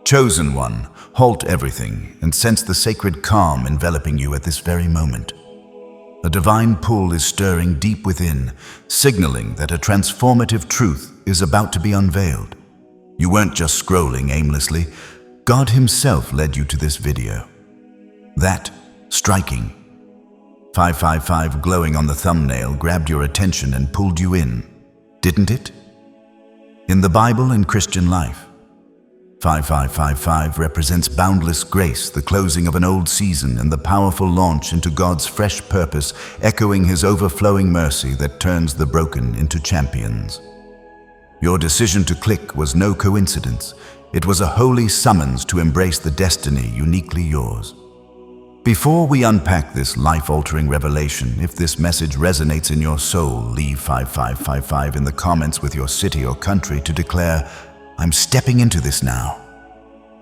Chosen one, halt everything and sense the sacred calm enveloping you at this very moment. A divine pull is stirring deep within, signaling that a transformative truth is about to be unveiled. You weren't just scrolling aimlessly. God Himself led you to this video. That, striking, 555 glowing on the thumbnail grabbed your attention and pulled you in, didn't it? In the Bible and Christian life, 5555 represents boundless grace, the closing of an old season and the powerful launch into God's fresh purpose, echoing His overflowing mercy that turns the broken into champions. Your decision to click was no coincidence. It was a holy summons to embrace the destiny uniquely yours. Before we unpack this life-altering revelation, if this message resonates in your soul, leave 5555 in the comments with your city or country to declare, "I'm stepping into this now."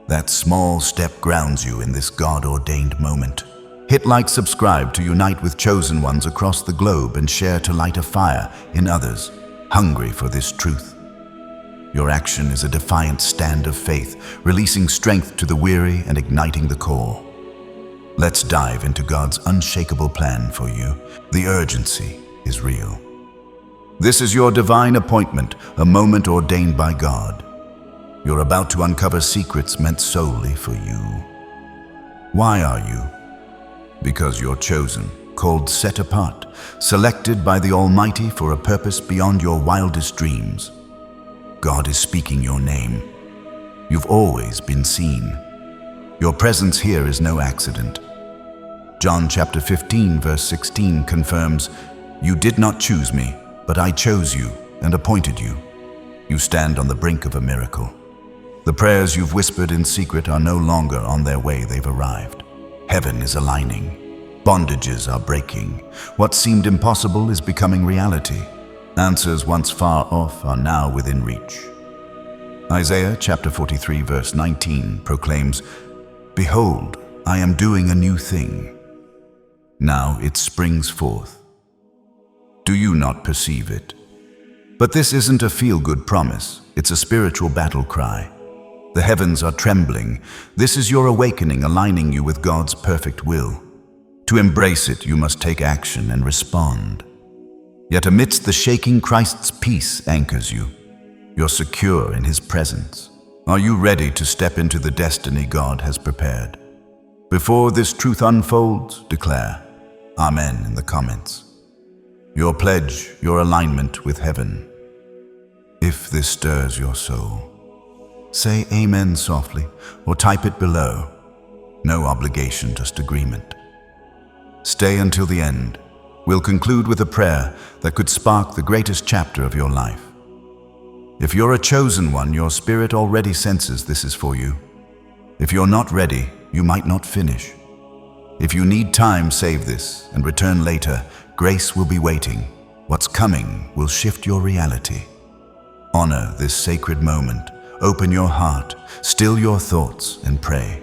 That small step grounds you in this God-ordained moment. Hit like, subscribe to unite with chosen ones across the globe and share to light a fire in others hungry for this truth. Your action is a defiant stand of faith, releasing strength to the weary and igniting the core. Let's dive into God's unshakable plan for you. The urgency is real. This is your divine appointment, a moment ordained by God. You're about to uncover secrets meant solely for you. Why are you? Because you're chosen, called set apart, selected by the Almighty for a purpose beyond your wildest dreams. God is speaking your name. You've always been seen. Your presence here is no accident. John chapter 15 verse 16 confirms, "You did not choose me, but I chose you and appointed you." You stand on the brink of a miracle. The prayers you've whispered in secret are no longer on their way, they've arrived. Heaven is aligning. Bondages are breaking. What seemed impossible is becoming reality. Answers once far off are now within reach. Isaiah chapter 43 verse 19 proclaims, "Behold, I am doing a new thing. Now it springs forth. Do you not perceive it?" But this isn't a feel-good promise. It's a spiritual battle cry. The heavens are trembling. This is your awakening, aligning you with God's perfect will. To embrace it, you must take action and respond. Yet amidst the shaking, Christ's peace anchors you. You're secure in His presence. Are you ready to step into the destiny God has prepared? Before this truth unfolds, declare Amen in the comments. Your pledge, your alignment with heaven. If this stirs your soul, say Amen softly or type it below. No obligation, just agreement. Stay until the end. We'll conclude with a prayer that could spark the greatest chapter of your life. If you're a chosen one, your spirit already senses this is for you. If you're not ready, you might not finish. If you need time, save this and return later. Grace will be waiting. What's coming will shift your reality. Honor this sacred moment. Open your heart, still your thoughts, and pray.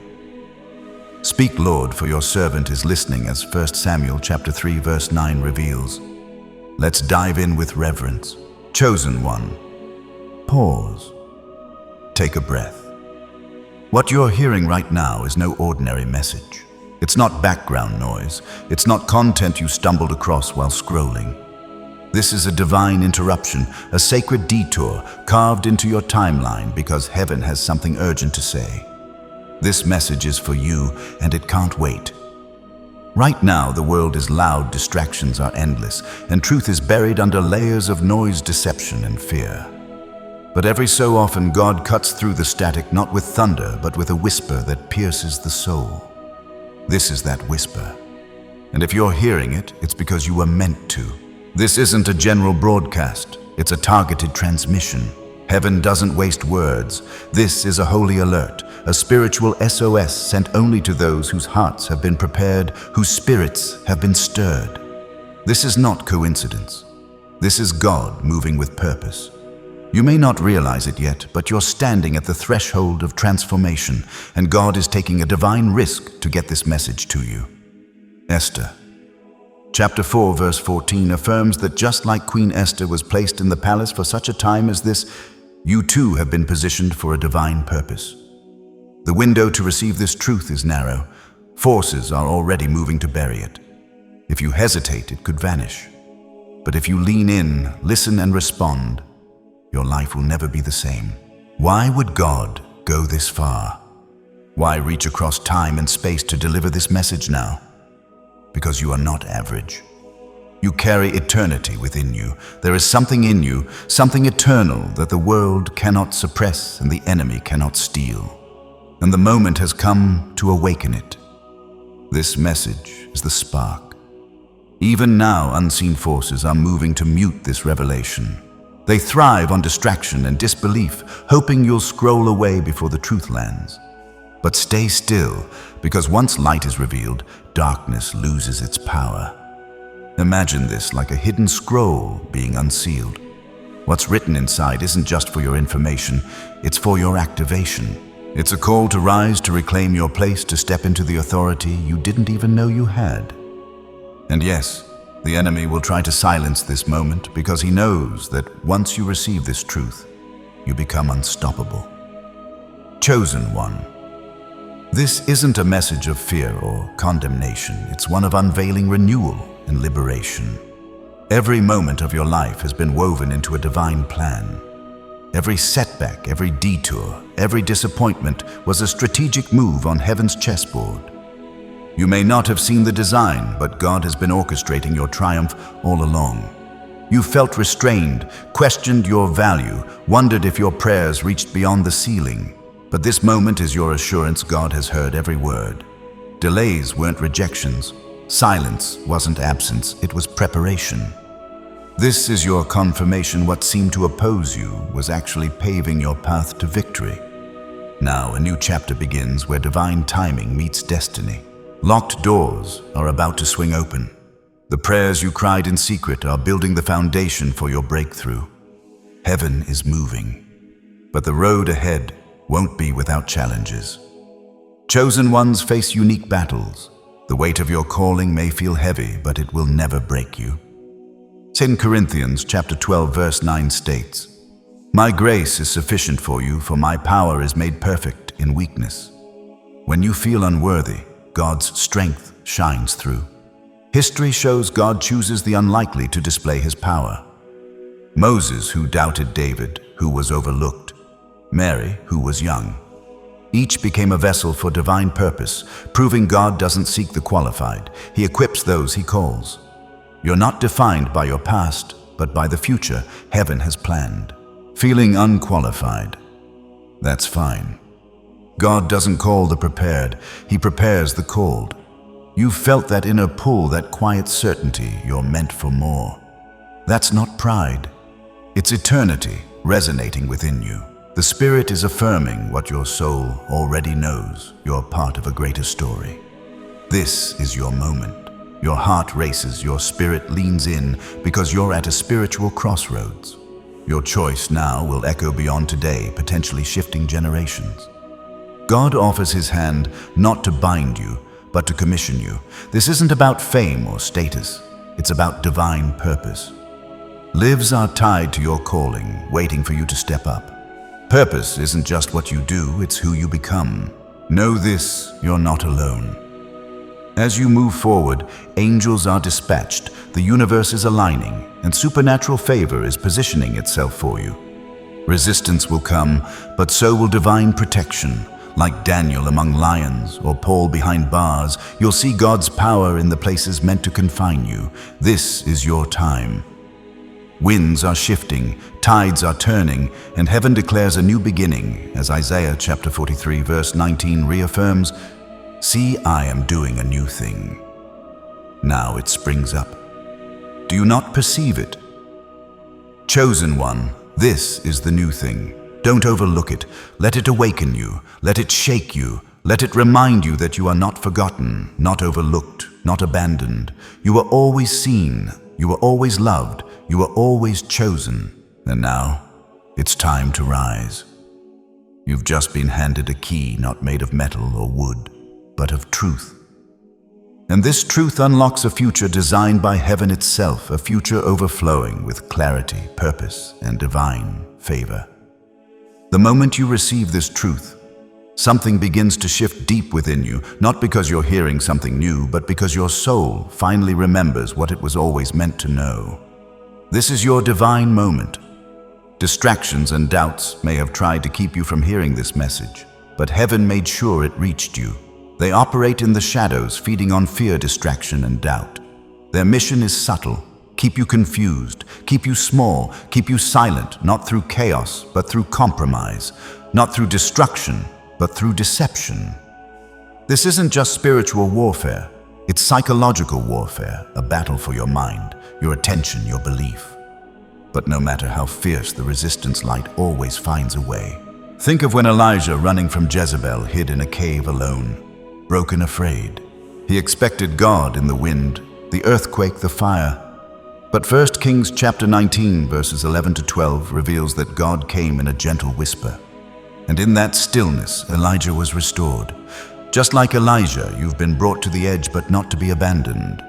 Speak, Lord, for your servant is listening, as 1 Samuel chapter 3 verse 9 reveals. Let's dive in with reverence. Chosen one, pause. Take a breath. What you're hearing right now is no ordinary message. It's not background noise. It's not content you stumbled across while scrolling. This is a divine interruption, a sacred detour carved into your timeline because heaven has something urgent to say. This message is for you, and it can't wait. Right now, the world is loud, distractions are endless, and truth is buried under layers of noise, deception, and fear. But every so often, God cuts through the static not with thunder, but with a whisper that pierces the soul. This is that whisper. And if you're hearing it, it's because you were meant to. This isn't a general broadcast. It's a targeted transmission. Heaven doesn't waste words. This is a holy alert, a spiritual SOS sent only to those whose hearts have been prepared, whose spirits have been stirred. This is not coincidence. This is God moving with purpose. You may not realize it yet, but you're standing at the threshold of transformation, and God is taking a divine risk to get this message to you. Esther. Chapter 4, verse 14 affirms that just like Queen Esther was placed in the palace for such a time as this, you too have been positioned for a divine purpose. The window to receive this truth is narrow. Forces are already moving to bury it. If you hesitate, it could vanish. But if you lean in, listen and respond, your life will never be the same. Why would God go this far? Why reach across time and space to deliver this message now? Because you are not average. You carry eternity within you. There is something in you, something eternal that the world cannot suppress and the enemy cannot steal. And the moment has come to awaken it. This message is the spark. Even now, unseen forces are moving to mute this revelation. They thrive on distraction and disbelief, hoping you'll scroll away before the truth lands. But stay still, because once light is revealed, darkness loses its power. Imagine this like a hidden scroll being unsealed. What's written inside isn't just for your information, it's for your activation. It's a call to rise, to reclaim your place, to step into the authority you didn't even know you had. And yes, the enemy will try to silence this moment because he knows that once you receive this truth, you become unstoppable. Chosen one. This isn't a message of fear or condemnation. It's one of unveiling renewal and liberation. Every moment of your life has been woven into a divine plan. Every setback, every detour, every disappointment was a strategic move on heaven's chessboard. You may not have seen the design, but God has been orchestrating your triumph all along. You felt restrained, questioned your value, wondered if your prayers reached beyond the ceiling. But this moment is your assurance God has heard every word. Delays weren't rejections. Silence wasn't absence, it was preparation. This is your confirmation what seemed to oppose you was actually paving your path to victory. Now a new chapter begins where divine timing meets destiny. Locked doors are about to swing open. The prayers you cried in secret are building the foundation for your breakthrough. Heaven is moving, but the road ahead won't be without challenges. Chosen ones face unique battles. The weight of your calling may feel heavy, but it will never break you. 2 Corinthians chapter 12 verse 9 states, "My grace is sufficient for you, for my power is made perfect in weakness." When you feel unworthy, God's strength shines through. History shows God chooses the unlikely to display his power. Moses, who doubted David, who was overlooked. Mary, who was young. Each became a vessel for divine purpose, proving God doesn't seek the qualified. He equips those he calls. You're not defined by your past, but by the future heaven has planned. Feeling unqualified? That's fine. God doesn't call the prepared, he prepares the called. You've felt that inner pull, that quiet certainty you're meant for more. That's not pride. It's eternity resonating within you. The Spirit is affirming what your soul already knows. You're part of a greater story. This is your moment. Your heart races, your spirit leans in because you're at a spiritual crossroads. Your choice now will echo beyond today, potentially shifting generations. God offers his hand not to bind you, but to commission you. This isn't about fame or status. It's about divine purpose. Lives are tied to your calling, waiting for you to step up. Purpose isn't just what you do, it's who you become. Know this, you're not alone. As you move forward, angels are dispatched, the universe is aligning, and supernatural favor is positioning itself for you. Resistance will come, but so will divine protection. Like Daniel among lions or Paul behind bars, you'll see God's power in the places meant to confine you. This is your time. Winds are shifting, tides are turning, and heaven declares a new beginning, as Isaiah chapter 43 verse 19 reaffirms, "See, I am doing a new thing. Now it springs up. Do you not perceive it? Chosen one, this is the new thing. Don't overlook it. Let it awaken you. Let it shake you. Let it remind you that you are not forgotten, not overlooked, not abandoned. You were always seen. You were always loved. You were always chosen. And now, it's time to rise. You've just been handed a key not made of metal or wood, but of truth. And this truth unlocks a future designed by heaven itself, a future overflowing with clarity, purpose, and divine favor. The moment you receive this truth, Something begins to shift deep within you, not because you're hearing something new, but because your soul finally remembers what it was always meant to know. This is your divine moment. Distractions and doubts may have tried to keep you from hearing this message, but heaven made sure it reached you. They operate in the shadows, feeding on fear, distraction, and doubt. Their mission is subtle: keep you confused, keep you small, keep you silent, not through chaos, but through compromise, not through destruction, but through deception. This isn't just spiritual warfare, it's psychological warfare, a battle for your mind, your attention, your belief. But no matter how fierce the resistance, light always finds a way. Think of when Elijah, running from Jezebel, hid in a cave alone, broken, afraid. He expected God in the wind, the earthquake, the fire. But 1 Kings chapter 19, verses 11 to 12 reveals that God came in a gentle whisper. And in that stillness, Elijah was restored. Just like Elijah, you've been brought to the edge, but not to be abandoned.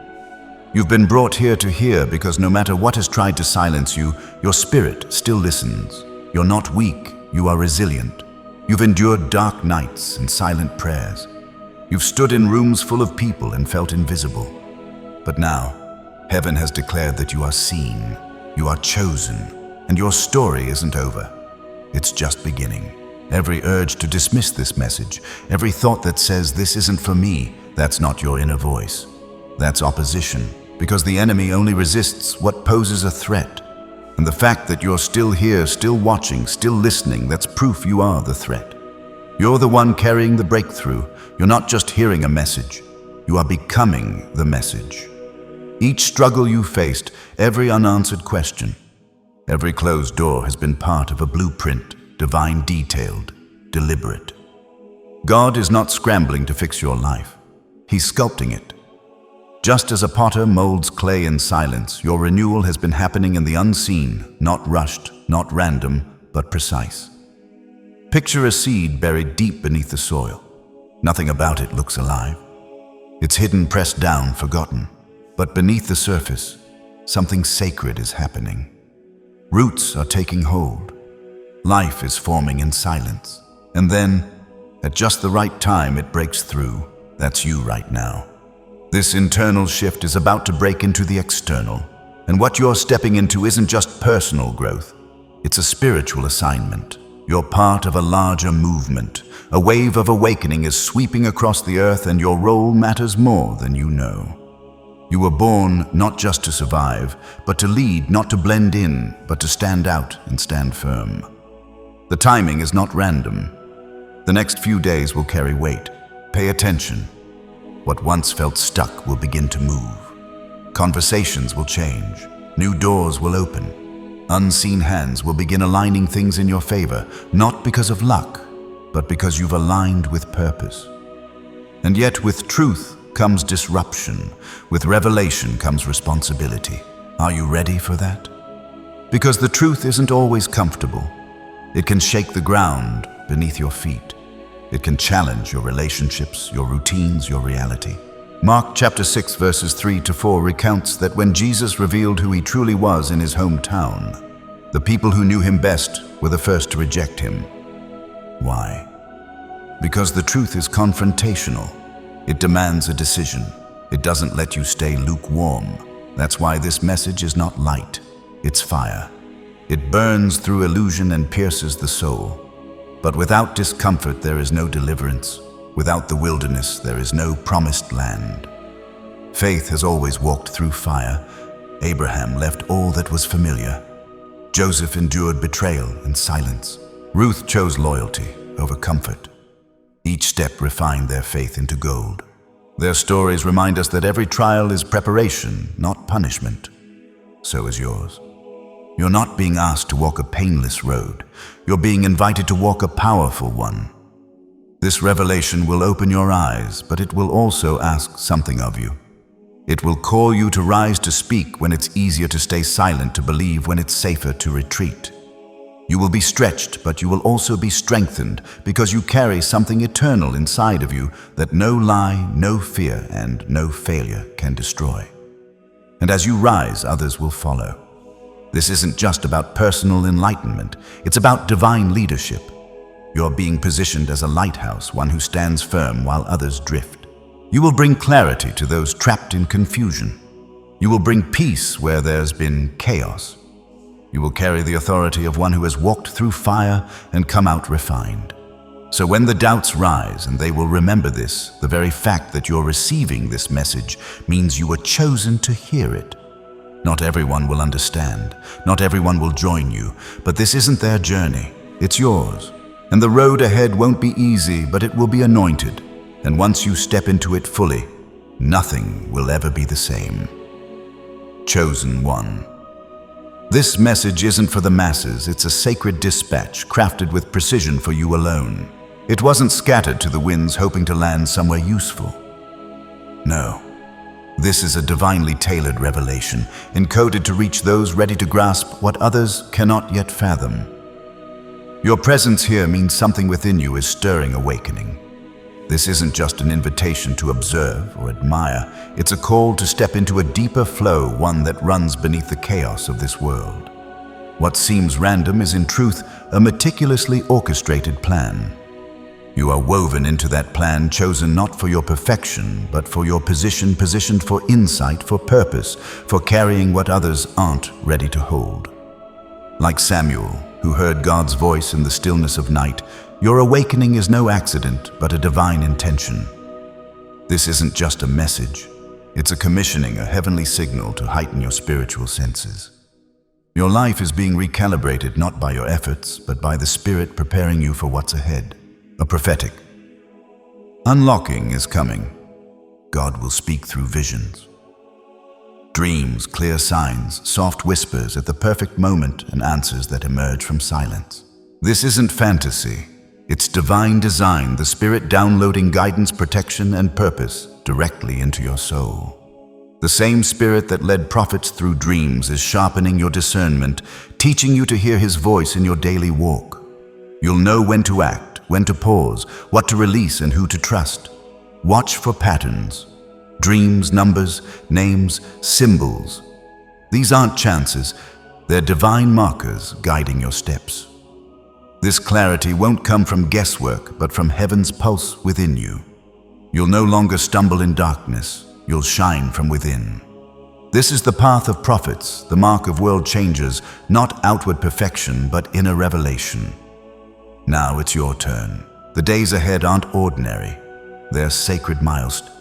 You've been brought here to hear, because no matter what has tried to silence you, your spirit still listens. You're not weak, you are resilient. You've endured dark nights and silent prayers. You've stood in rooms full of people and felt invisible. But now, heaven has declared that you are seen, you are chosen, and your story isn't over. It's just beginning. Every urge to dismiss this message, every thought that says, "This isn't for me," that's not your inner voice. That's opposition, because the enemy only resists what poses a threat. And the fact that you're still here, still watching, still listening, that's proof you are the threat. You're the one carrying the breakthrough. You're not just hearing a message, you are becoming the message. Each struggle you faced, every unanswered question, every closed door has been part of a blueprint, divine, detailed, deliberate. God is not scrambling to fix your life. He's sculpting it. Just as a potter molds clay in silence, your renewal has been happening in the unseen, not rushed, not random, but precise. Picture a seed buried deep beneath the soil. Nothing about it looks alive. It's hidden, pressed down, forgotten. But beneath the surface, something sacred is happening. Roots are taking hold. Life is forming in silence. And then, at just the right time, it breaks through. That's you right now. This internal shift is about to break into the external. And what you're stepping into isn't just personal growth. It's a spiritual assignment. You're part of a larger movement. A wave of awakening is sweeping across the earth, and your role matters more than you know. You were born not just to survive, but to lead, not to blend in, but to stand out and stand firm. The timing is not random. The next few days will carry weight. Pay attention. What once felt stuck will begin to move. Conversations will change. New doors will open. Unseen hands will begin aligning things in your favor, not because of luck, but because you've aligned with purpose. And yet, with truth comes disruption. With revelation comes responsibility. Are you ready for that? Because the truth isn't always comfortable. It can shake the ground beneath your feet. It can challenge your relationships, your routines, your reality. Mark chapter 6 verses 3 to 4 recounts that when Jesus revealed who he truly was in his hometown, the people who knew him best were the first to reject him. Why? Because the truth is confrontational. It demands a decision. It doesn't let you stay lukewarm. That's why this message is not light. It's fire. It burns through illusion and pierces the soul. But without discomfort, there is no deliverance. Without the wilderness, there is no promised land. Faith has always walked through fire. Abraham left all that was familiar. Joseph endured betrayal and silence. Ruth chose loyalty over comfort. Each step refined their faith into gold. Their stories remind us that every trial is preparation, not punishment. So is yours. You're not being asked to walk a painless road. You're being invited to walk a powerful one. This revelation will open your eyes, but it will also ask something of you. It will call you to rise, to speak when it's easier to stay silent, to believe when it's safer to retreat. You will be stretched, but you will also be strengthened, because you carry something eternal inside of you that no lie, no fear, and no failure can destroy. And as you rise, others will follow. This isn't just about personal enlightenment, it's about divine leadership. You're being positioned as a lighthouse, one who stands firm while others drift. You will bring clarity to those trapped in confusion. You will bring peace where there's been chaos. You will carry the authority of one who has walked through fire and come out refined. So when the doubts rise, and they will remember this, the very fact that you're receiving this message means you were chosen to hear it. Not everyone will understand, not everyone will join you, but this isn't their journey, it's yours. And the road ahead won't be easy, but it will be anointed. And once you step into it fully, nothing will ever be the same. Chosen one. This message isn't for the masses, it's a sacred dispatch crafted with precision for you alone. It wasn't scattered to the winds hoping to land somewhere useful. No, this is a divinely tailored revelation, encoded to reach those ready to grasp what others cannot yet fathom. Your presence here means something within you is stirring awakening. This isn't just an invitation to observe or admire, it's a call to step into a deeper flow, one that runs beneath the chaos of this world. What seems random is in truth a meticulously orchestrated plan. You are woven into that plan, chosen not for your perfection, but for your positioned for insight, for purpose, for carrying what others aren't ready to hold. Like Samuel, who heard God's voice in the stillness of night, your awakening is no accident, but a divine intention. This isn't just a message, it's a commissioning, a heavenly signal to heighten your spiritual senses. Your life is being recalibrated not by your efforts, but by the Spirit preparing you for what's ahead. A prophetic unlocking is coming. God will speak through visions. Dreams, clear signs, soft whispers at the perfect moment, and answers that emerge from silence. This isn't fantasy. It's divine design, the Spirit downloading guidance, protection, and purpose directly into your soul. The same Spirit that led prophets through dreams is sharpening your discernment, teaching you to hear His voice in your daily walk. You'll know when to act, when to pause, what to release, and who to trust. Watch for patterns. Dreams, numbers, names, symbols. These aren't chances, they're divine markers guiding your steps. This clarity won't come from guesswork, but from heaven's pulse within you. You'll no longer stumble in darkness, you'll shine from within. This is the path of prophets, the mark of world changers, not outward perfection, but inner revelation. Now it's your turn. The days ahead aren't ordinary, they're sacred milestones.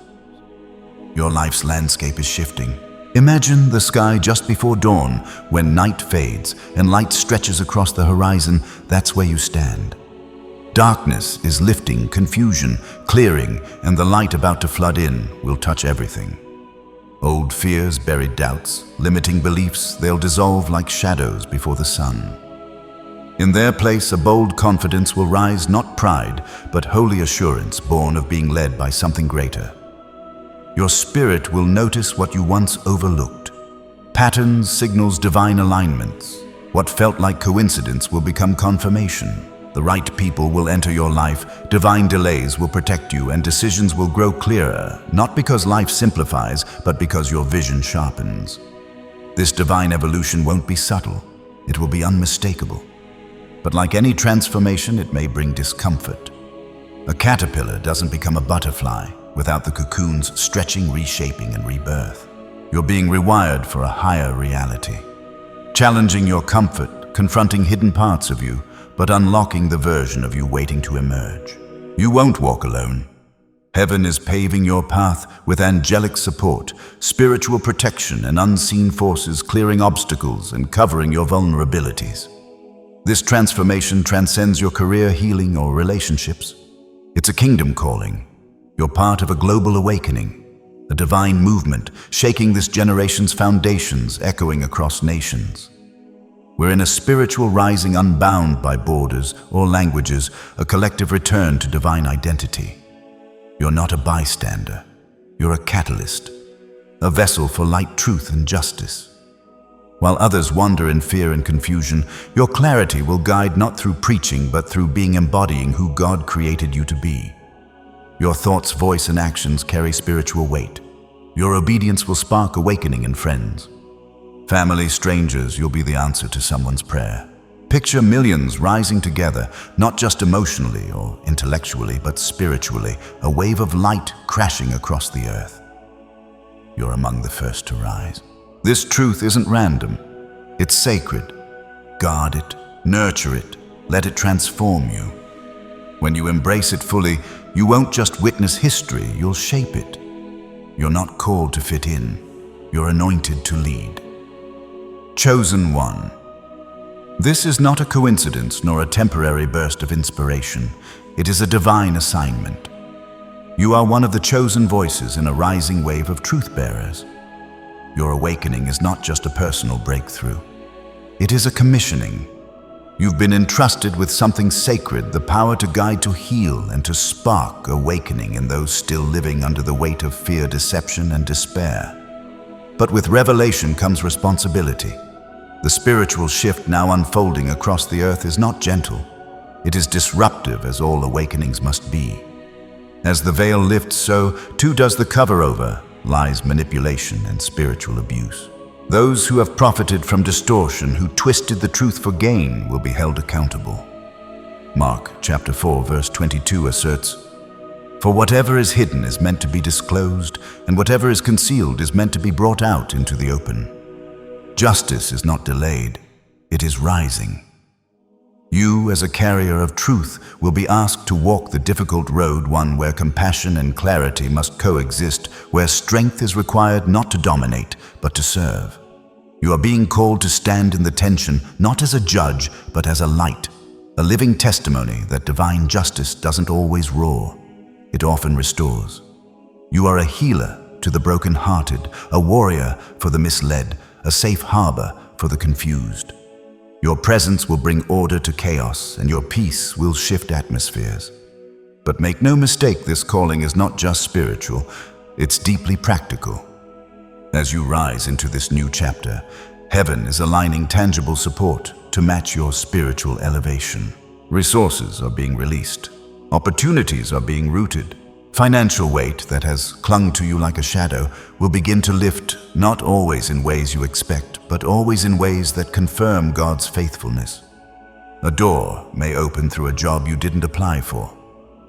Your life's landscape is shifting. Imagine the sky just before dawn, when night fades and light stretches across the horizon. That's where you stand. Darkness is lifting, confusion clearing, and the light about to flood in will touch everything. Old fears, buried doubts, limiting beliefs, they'll dissolve like shadows before the sun. In their place, a bold confidence will rise, not pride, but holy assurance born of being led by something greater. Your spirit will notice what you once overlooked. Patterns, signals, divine alignments. What felt like coincidence will become confirmation. The right people will enter your life, divine delays will protect you, and decisions will grow clearer, not because life simplifies, but because your vision sharpens. This divine evolution won't be subtle, it will be unmistakable. But like any transformation, it may bring discomfort. A caterpillar doesn't become a butterfly without the cocoon's stretching, reshaping, and rebirth. You're being rewired for a higher reality. Challenging your comfort, confronting hidden parts of you, but unlocking the version of you waiting to emerge. You won't walk alone. Heaven is paving your path with angelic support, spiritual protection, and unseen forces clearing obstacles and covering your vulnerabilities. This transformation transcends your career, healing, or relationships. It's a kingdom calling. You're part of a global awakening, a divine movement shaking this generation's foundations, echoing across nations. We're in a spiritual rising unbound by borders or languages, a collective return to divine identity. You're not a bystander. You're a catalyst, a vessel for light, truth, and justice. While others wander in fear and confusion, your clarity will guide not through preaching, but through embodying who God created you to be. Your thoughts, voice, and actions carry spiritual weight. Your obedience will spark awakening in friends. Family, strangers, you'll be the answer to someone's prayer. Picture millions rising together, not just emotionally or intellectually, but spiritually, a wave of light crashing across the earth. You're among the first to rise. This truth isn't random. It's sacred. Guard it, nurture it, let it transform you. When you embrace it fully, you won't just witness history, you'll shape it. You're not called to fit in. You're anointed to lead. Chosen one. This is not a coincidence nor a temporary burst of inspiration. It is a divine assignment. You are one of the chosen voices in a rising wave of truth-bearers. Your awakening is not just a personal breakthrough. It is a commissioning. You've been entrusted with something sacred, the power to guide, to heal, and to spark awakening in those still living under the weight of fear, deception, and despair. But with revelation comes responsibility. The spiritual shift now unfolding across the earth is not gentle. It is disruptive, as all awakenings must be. As the veil lifts, so too does the cover over lies manipulation and spiritual abuse. Those who have profited from distortion, who twisted the truth for gain, will be held accountable. Mark chapter 4, verse 22 asserts, "For whatever is hidden is meant to be disclosed, and whatever is concealed is meant to be brought out into the open." Justice is not delayed, it is rising. You, as a carrier of truth, will be asked to walk the difficult road, one where compassion and clarity must coexist, where strength is required not to dominate, but to serve. You are being called to stand in the tension, not as a judge, but as a light, a living testimony that divine justice doesn't always roar. It often restores. You are a healer to the broken-hearted, a warrior for the misled, a safe harbor for the confused. Your presence will bring order to chaos, and your peace will shift atmospheres. But make no mistake, this calling is not just spiritual, it's deeply practical. As you rise into this new chapter, heaven is aligning tangible support to match your spiritual elevation. Resources are being released. Opportunities are being rooted. Financial weight that has clung to you like a shadow will begin to lift, not always in ways you expect, but always in ways that confirm God's faithfulness. A door may open through a job you didn't apply for.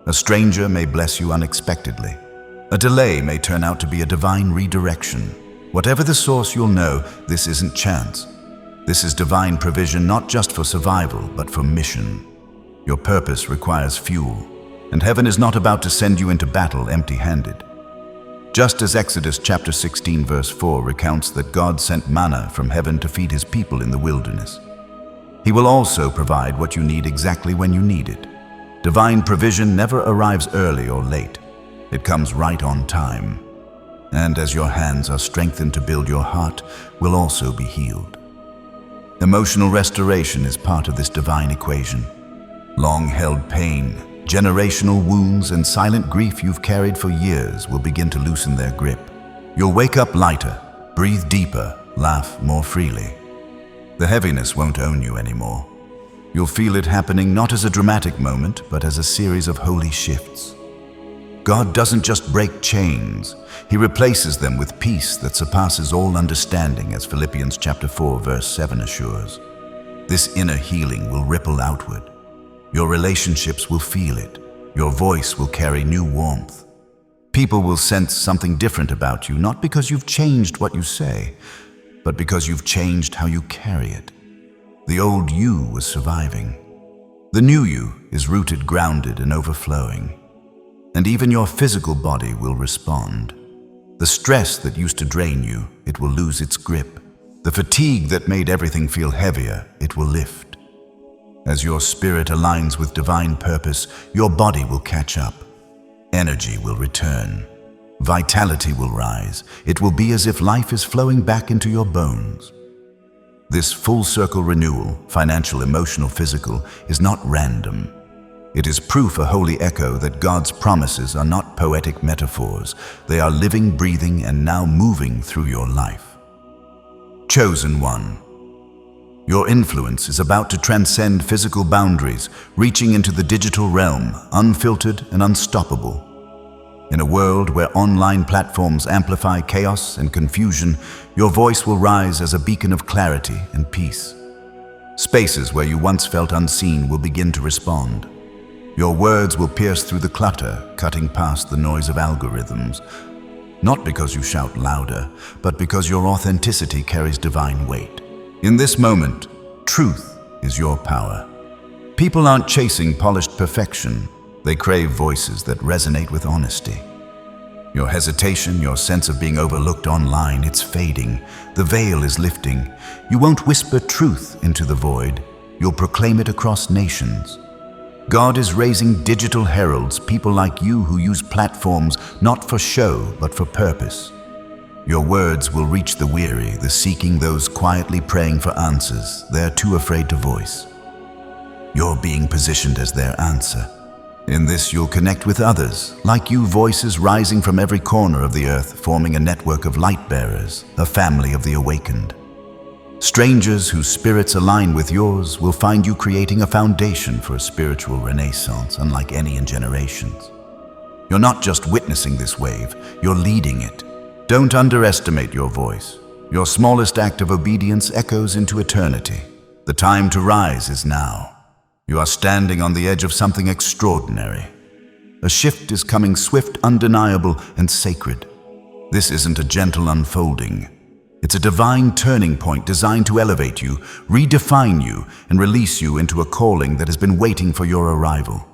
A stranger may bless you unexpectedly. A delay may turn out to be a divine redirection. Whatever the source, you'll know this isn't chance. This is divine provision, not just for survival, but for mission. Your purpose requires fuel, and heaven is not about to send you into battle empty-handed. Just as Exodus chapter 16 verse 4 recounts that God sent manna from heaven to feed his people in the wilderness, he will also provide what you need exactly when you need it. Divine provision never arrives early or late. It comes right on time. And as your hands are strengthened to build, your heart will also be healed. Emotional restoration is part of this divine equation. Long-held pain, generational wounds, and silent grief you've carried for years will begin to loosen their grip. You'll wake up lighter, breathe deeper, laugh more freely. The heaviness won't own you anymore. You'll feel it happening not as a dramatic moment, but as a series of holy shifts. God doesn't just break chains, he replaces them with peace that surpasses all understanding, as Philippians chapter 4 verse 7 assures. This inner healing will ripple outward. Your relationships will feel it. Your voice will carry new warmth. People will sense something different about you, not because you've changed what you say, but because you've changed how you carry it. The old you was surviving. The new you is rooted, grounded, and overflowing. And even your physical body will respond. The stress that used to drain you, it will lose its grip. The fatigue that made everything feel heavier, it will lift. As your spirit aligns with divine purpose, your body will catch up. Energy will return. Vitality will rise. It will be as if life is flowing back into your bones. This full-circle renewal, financial, emotional, physical, is not random. It is proof, a holy echo, that God's promises are not poetic metaphors. They are living, breathing, and now moving through your life. Chosen one. Your influence is about to transcend physical boundaries, reaching into the digital realm, unfiltered and unstoppable. In a world where online platforms amplify chaos and confusion, your voice will rise as a beacon of clarity and peace. Spaces where you once felt unseen will begin to respond. Your words will pierce through the clutter, cutting past the noise of algorithms. Not because you shout louder, but because your authenticity carries divine weight. In this moment, truth is your power. People aren't chasing polished perfection. They crave voices that resonate with honesty. Your hesitation, your sense of being overlooked online, it's fading. The veil is lifting. You won't whisper truth into the void. You'll proclaim it across nations. God is raising digital heralds, people like you who use platforms not for show, but for purpose. Your words will reach the weary, the seeking, those quietly praying for answers they're too afraid to voice. You're being positioned as their answer. In this, you'll connect with others, like you, voices rising from every corner of the earth, forming a network of light bearers, a family of the awakened. Strangers whose spirits align with yours will find you creating a foundation for a spiritual renaissance unlike any in generations. You're not just witnessing this wave, you're leading it. Don't underestimate your voice. Your smallest act of obedience echoes into eternity. The time to rise is now. You are standing on the edge of something extraordinary. A shift is coming, swift, undeniable, and sacred. This isn't a gentle unfolding. It's a divine turning point designed to elevate you, redefine you, and release you into a calling that has been waiting for your arrival.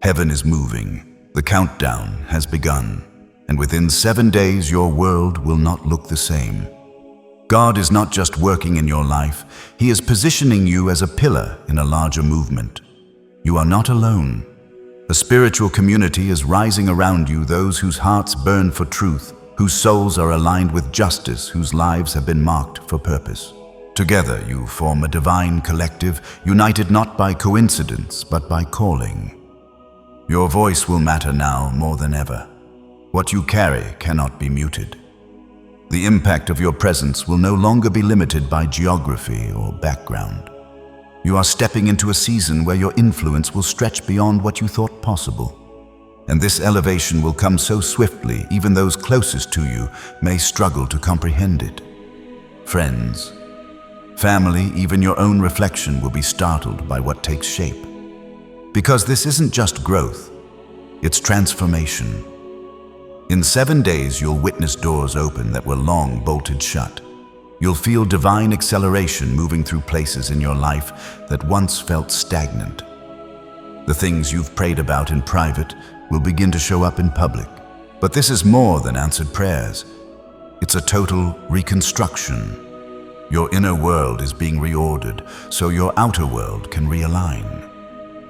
Heaven is moving. The countdown has begun. And within 7 days, your world will not look the same. God is not just working in your life. He is positioning you as a pillar in a larger movement. You are not alone. A spiritual community is rising around you, those whose hearts burn for truth, whose souls are aligned with justice, whose lives have been marked for purpose. Together you form a divine collective, united not by coincidence, but by calling. Your voice will matter now more than ever. What you carry cannot be muted. The impact of your presence will no longer be limited by geography or background. You are stepping into a season where your influence will stretch beyond what you thought possible. And this elevation will come so swiftly, even those closest to you may struggle to comprehend it. Friends, family, even your own reflection will be startled by what takes shape. Because this isn't just growth, it's transformation. In 7 days, you'll witness doors open that were long bolted shut. You'll feel divine acceleration moving through places in your life that once felt stagnant. The things you've prayed about in private will begin to show up in public. But this is more than answered prayers. It's a total reconstruction. Your inner world is being reordered so your outer world can realign.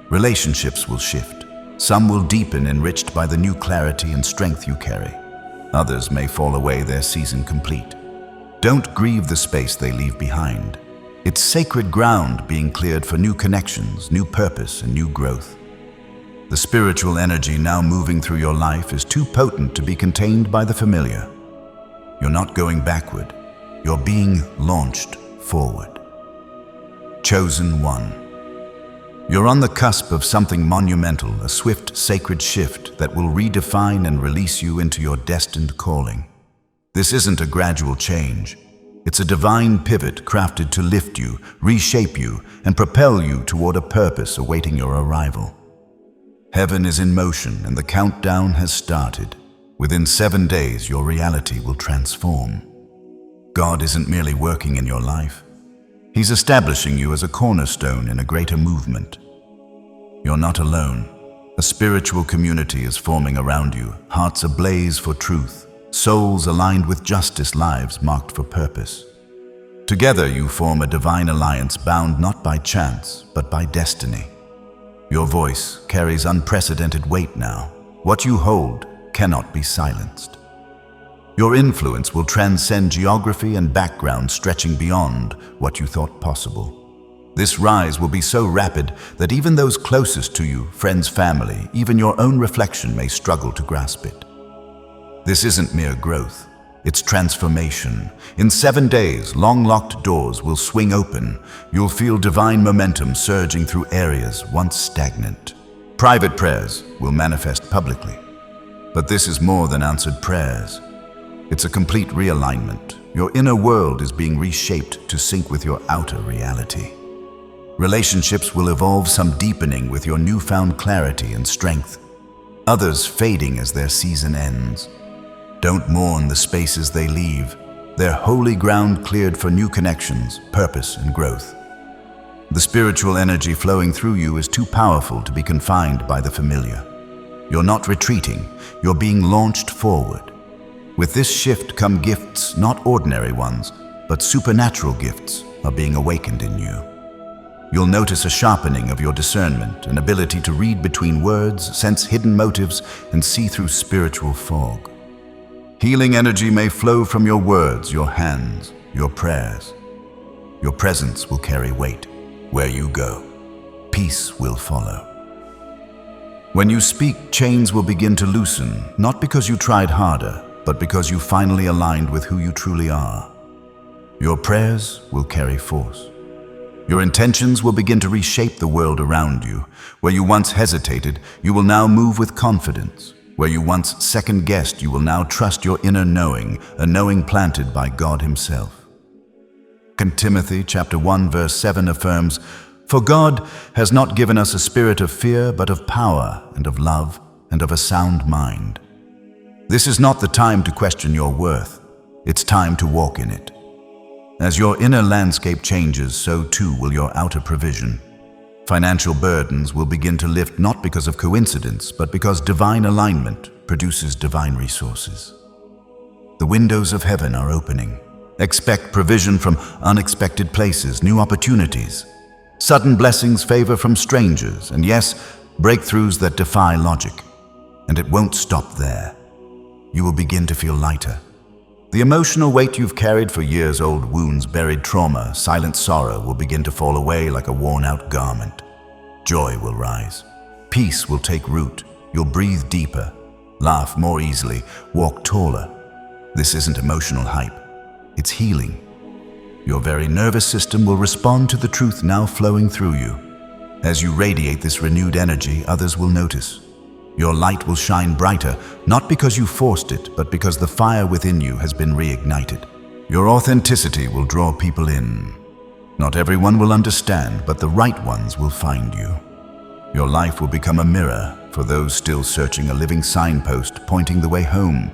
Relationships will shift. Some will deepen, enriched by the new clarity and strength you carry. Others may fall away, their season complete. Don't grieve the space they leave behind. It's sacred ground being cleared for new connections, new purpose, and new growth. The spiritual energy now moving through your life is too potent to be contained by the familiar. You're not going backward. You're being launched forward. Chosen one. You're on the cusp of something monumental, a swift, sacred shift that will redefine and release you into your destined calling. This isn't a gradual change. It's a divine pivot crafted to lift you, reshape you, and propel you toward a purpose awaiting your arrival. Heaven is in motion and the countdown has started. Within 7 days, your reality will transform. God isn't merely working in your life. He's establishing you as a cornerstone in a greater movement. You're not alone. A spiritual community is forming around you, hearts ablaze for truth, souls aligned with justice, lives marked for purpose. Together you form a divine alliance bound not by chance, but by destiny. Your voice carries unprecedented weight now. What you hold cannot be silenced. Your influence will transcend geography and background, stretching beyond what you thought possible. This rise will be so rapid that even those closest to you, friends, family, even your own reflection may struggle to grasp it. This isn't mere growth, it's transformation. In 7 days, long-locked doors will swing open. You'll feel divine momentum surging through areas once stagnant. Private prayers will manifest publicly. But this is more than answered prayers. It's a complete realignment. Your inner world is being reshaped to sync with your outer reality. Relationships will evolve, some deepening with your newfound clarity and strength, others fading as their season ends. Don't mourn the spaces they leave. They're holy ground cleared for new connections, purpose, and growth. The spiritual energy flowing through you is too powerful to be confined by the familiar. You're not retreating, you're being launched forward. With this shift come gifts, not ordinary ones, but supernatural gifts are being awakened in you. You'll notice a sharpening of your discernment, an ability to read between words, sense hidden motives, and see through spiritual fog. Healing energy may flow from your words, your hands, your prayers. Your presence will carry weight. Where you go, peace will follow. When you speak, chains will begin to loosen, not because you tried harder, but because you finally aligned with who you truly are. Your prayers will carry force. Your intentions will begin to reshape the world around you. Where you once hesitated, you will now move with confidence. Where you once second-guessed, you will now trust your inner knowing, a knowing planted by God Himself. 2 Timothy chapter 1 verse 7 affirms, "For God has not given us a spirit of fear, but of power and of love and of a sound mind." This is not the time to question your worth. It's time to walk in it. As your inner landscape changes, so too will your outer provision. Financial burdens will begin to lift not because of coincidence, but because divine alignment produces divine resources. The windows of heaven are opening. Expect provision from unexpected places, new opportunities. Sudden blessings favor from strangers, and yes, breakthroughs that defy logic. And it won't stop there. You will begin to feel lighter. The emotional weight you've carried for years-old wounds, buried trauma, silent sorrow will begin to fall away like a worn-out garment. Joy will rise. Peace will take root. You'll breathe deeper, laugh more easily, walk taller. This isn't emotional hype. It's healing. Your very nervous system will respond to the truth now flowing through you. As you radiate this renewed energy, others will notice. Your light will shine brighter, not because you forced it, but because the fire within you has been reignited. Your authenticity will draw people in. Not everyone will understand, but the right ones will find you. Your life will become a mirror for those still searching, a living signpost pointing the way home.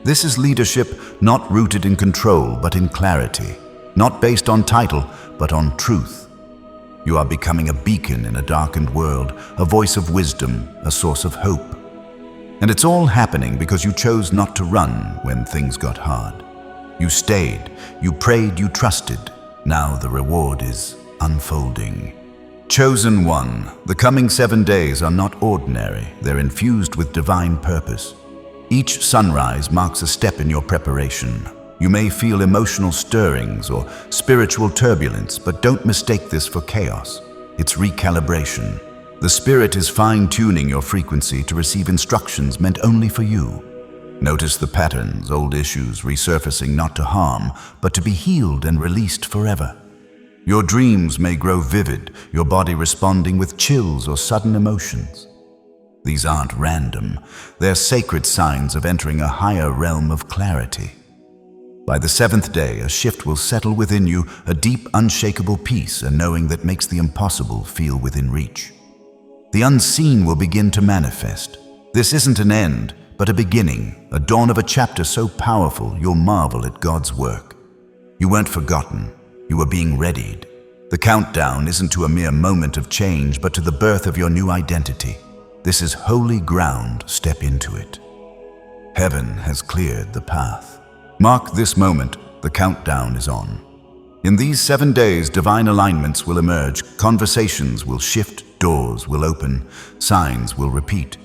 This is leadership not rooted in control, but in clarity. Not based on title, but on truth. You are becoming a beacon in a darkened world, a voice of wisdom, a source of hope. And it's all happening because you chose not to run when things got hard. You stayed, you prayed, you trusted. Now the reward is unfolding. Chosen one, the coming 7 days are not ordinary. They're infused with divine purpose. Each sunrise marks a step in your preparation. You may feel emotional stirrings or spiritual turbulence, but don't mistake this for chaos. It's recalibration. The Spirit is fine-tuning your frequency to receive instructions meant only for you. Notice the patterns, old issues resurfacing not to harm, but to be healed and released forever. Your dreams may grow vivid, your body responding with chills or sudden emotions. These aren't random. They're sacred signs of entering a higher realm of clarity. By the 7th day, a shift will settle within you, a deep, unshakable peace, a knowing that makes the impossible feel within reach. The unseen will begin to manifest. This isn't an end, but a beginning, a dawn of a chapter so powerful you'll marvel at God's work. You weren't forgotten. You were being readied. The countdown isn't to a mere moment of change, but to the birth of your new identity. This is holy ground. Step into it. Heaven has cleared the path. Mark this moment. The countdown is on. In these 7 days, divine alignments will emerge. Conversations will shift. Doors will open. Signs will repeat.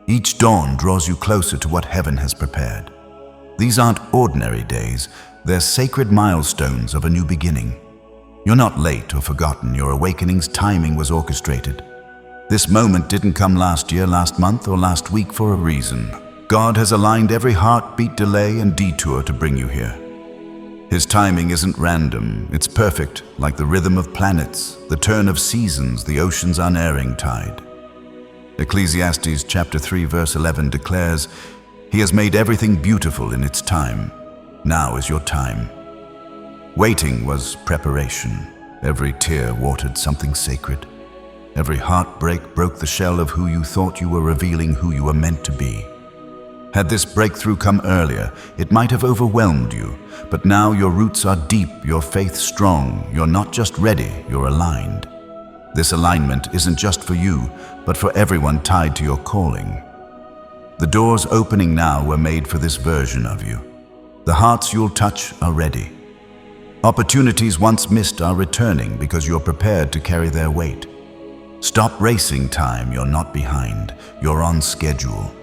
Each dawn draws you closer to what heaven has prepared. These aren't ordinary days. They're sacred milestones of a new beginning. You're not late or forgotten. Your awakening's timing was orchestrated. This moment didn't come last year, last month, or last week for a reason. God has aligned every heartbeat, delay, and detour to bring you here. His timing isn't random. It's perfect, like the rhythm of planets, the turn of seasons, the ocean's unerring tide. Ecclesiastes chapter 3 verse 11 declares, "He has made everything beautiful in its time. Now is your time." Waiting was preparation. Every tear watered something sacred. Every heartbreak broke the shell of who you thought you were, revealing who you were meant to be. Had this breakthrough come earlier, it might have overwhelmed you, but now your roots are deep, your faith strong, you're not just ready, you're aligned. This alignment isn't just for you, but for everyone tied to your calling. The doors opening now were made for this version of you. The hearts you'll touch are ready. Opportunities once missed are returning because you're prepared to carry their weight. Stop racing time, you're not behind, you're on schedule.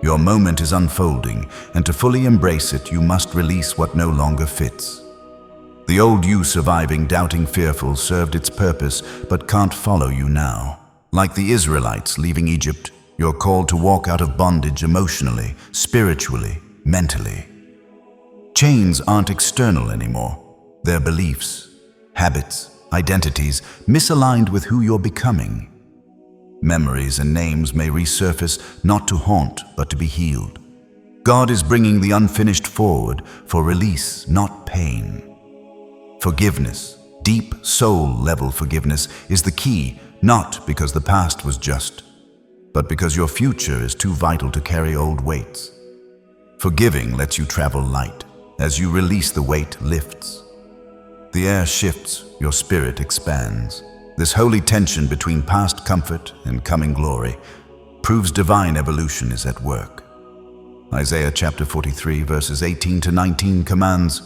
Your moment is unfolding, and to fully embrace it, you must release what no longer fits. The old you surviving, doubting, fearful, served its purpose, but can't follow you now. Like the Israelites leaving Egypt, you're called to walk out of bondage emotionally, spiritually, mentally. Chains aren't external anymore. They're beliefs, habits, identities misaligned with who you're becoming. Memories and names may resurface, not to haunt, but to be healed. God is bringing the unfinished forward for release, not pain. Forgiveness, deep soul-level forgiveness, is the key, not because the past was just, but because your future is too vital to carry old weights. Forgiving lets you travel light. As you release, the weight lifts. The air shifts, your spirit expands. This holy tension between past comfort and coming glory proves divine evolution is at work. Isaiah chapter 43 verses 18 to 19 commands,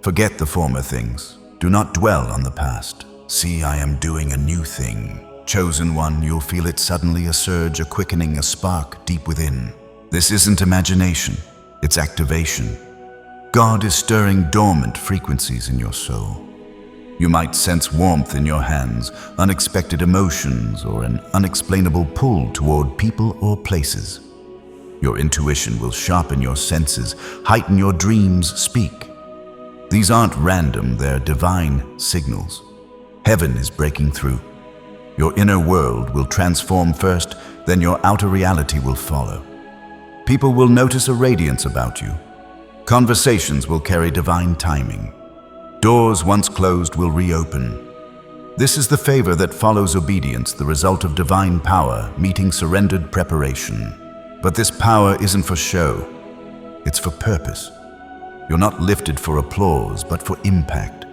"Forget the former things. Do not dwell on the past. See, I am doing a new thing. Chosen one, you'll feel it suddenly, a surge, a quickening, a spark deep within." This isn't imagination, it's activation. God is stirring dormant frequencies in your soul. You might sense warmth in your hands, unexpected emotions, or an unexplainable pull toward people or places. Your intuition will sharpen your senses, heighten your dreams, speak. These aren't random, they're divine signals. Heaven is breaking through. Your inner world will transform first, then your outer reality will follow. People will notice a radiance about you. Conversations will carry divine timing. Doors once closed will reopen. This is the favor that follows obedience, the result of divine power meeting surrendered preparation. But this power isn't for show. It's for purpose. You're not lifted for applause, but for impact.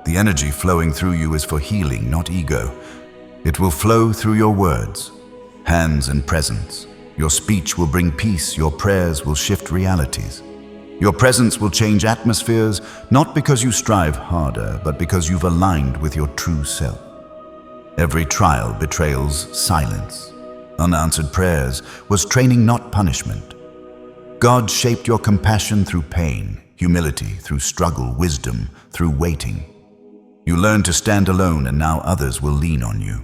The energy flowing through you is for healing, not ego. It will flow through your words, hands, and presence. Your speech will bring peace. Your prayers will shift realities. Your presence will change atmospheres, not because you strive harder, but because you've aligned with your true self. Every trial betrayals silence. Unanswered prayers was training, not punishment. God shaped your compassion through pain, humility through struggle, wisdom through waiting. You learned to stand alone, and now others will lean on you.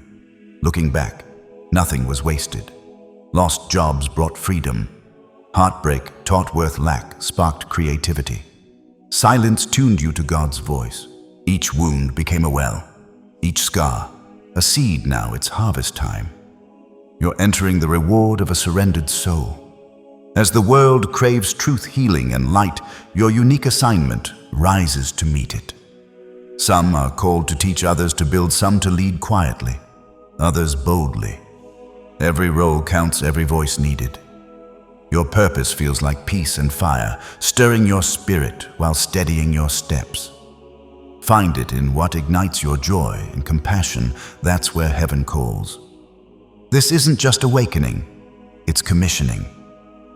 Looking back, nothing was wasted. Lost jobs brought freedom. Heartbreak taught worth, lack sparked creativity. Silence tuned you to God's voice. Each wound became a well, each scar a seed. Now it's harvest time. You're entering the reward of a surrendered soul. As the world craves truth, healing, and light, your unique assignment rises to meet it. Some are called to teach others to build, some to lead quietly, others boldly. Every role counts, every voice needed. Your purpose feels like peace and fire, stirring your spirit while steadying your steps. Find it in what ignites your joy and compassion. That's where heaven calls. This isn't just awakening, it's commissioning.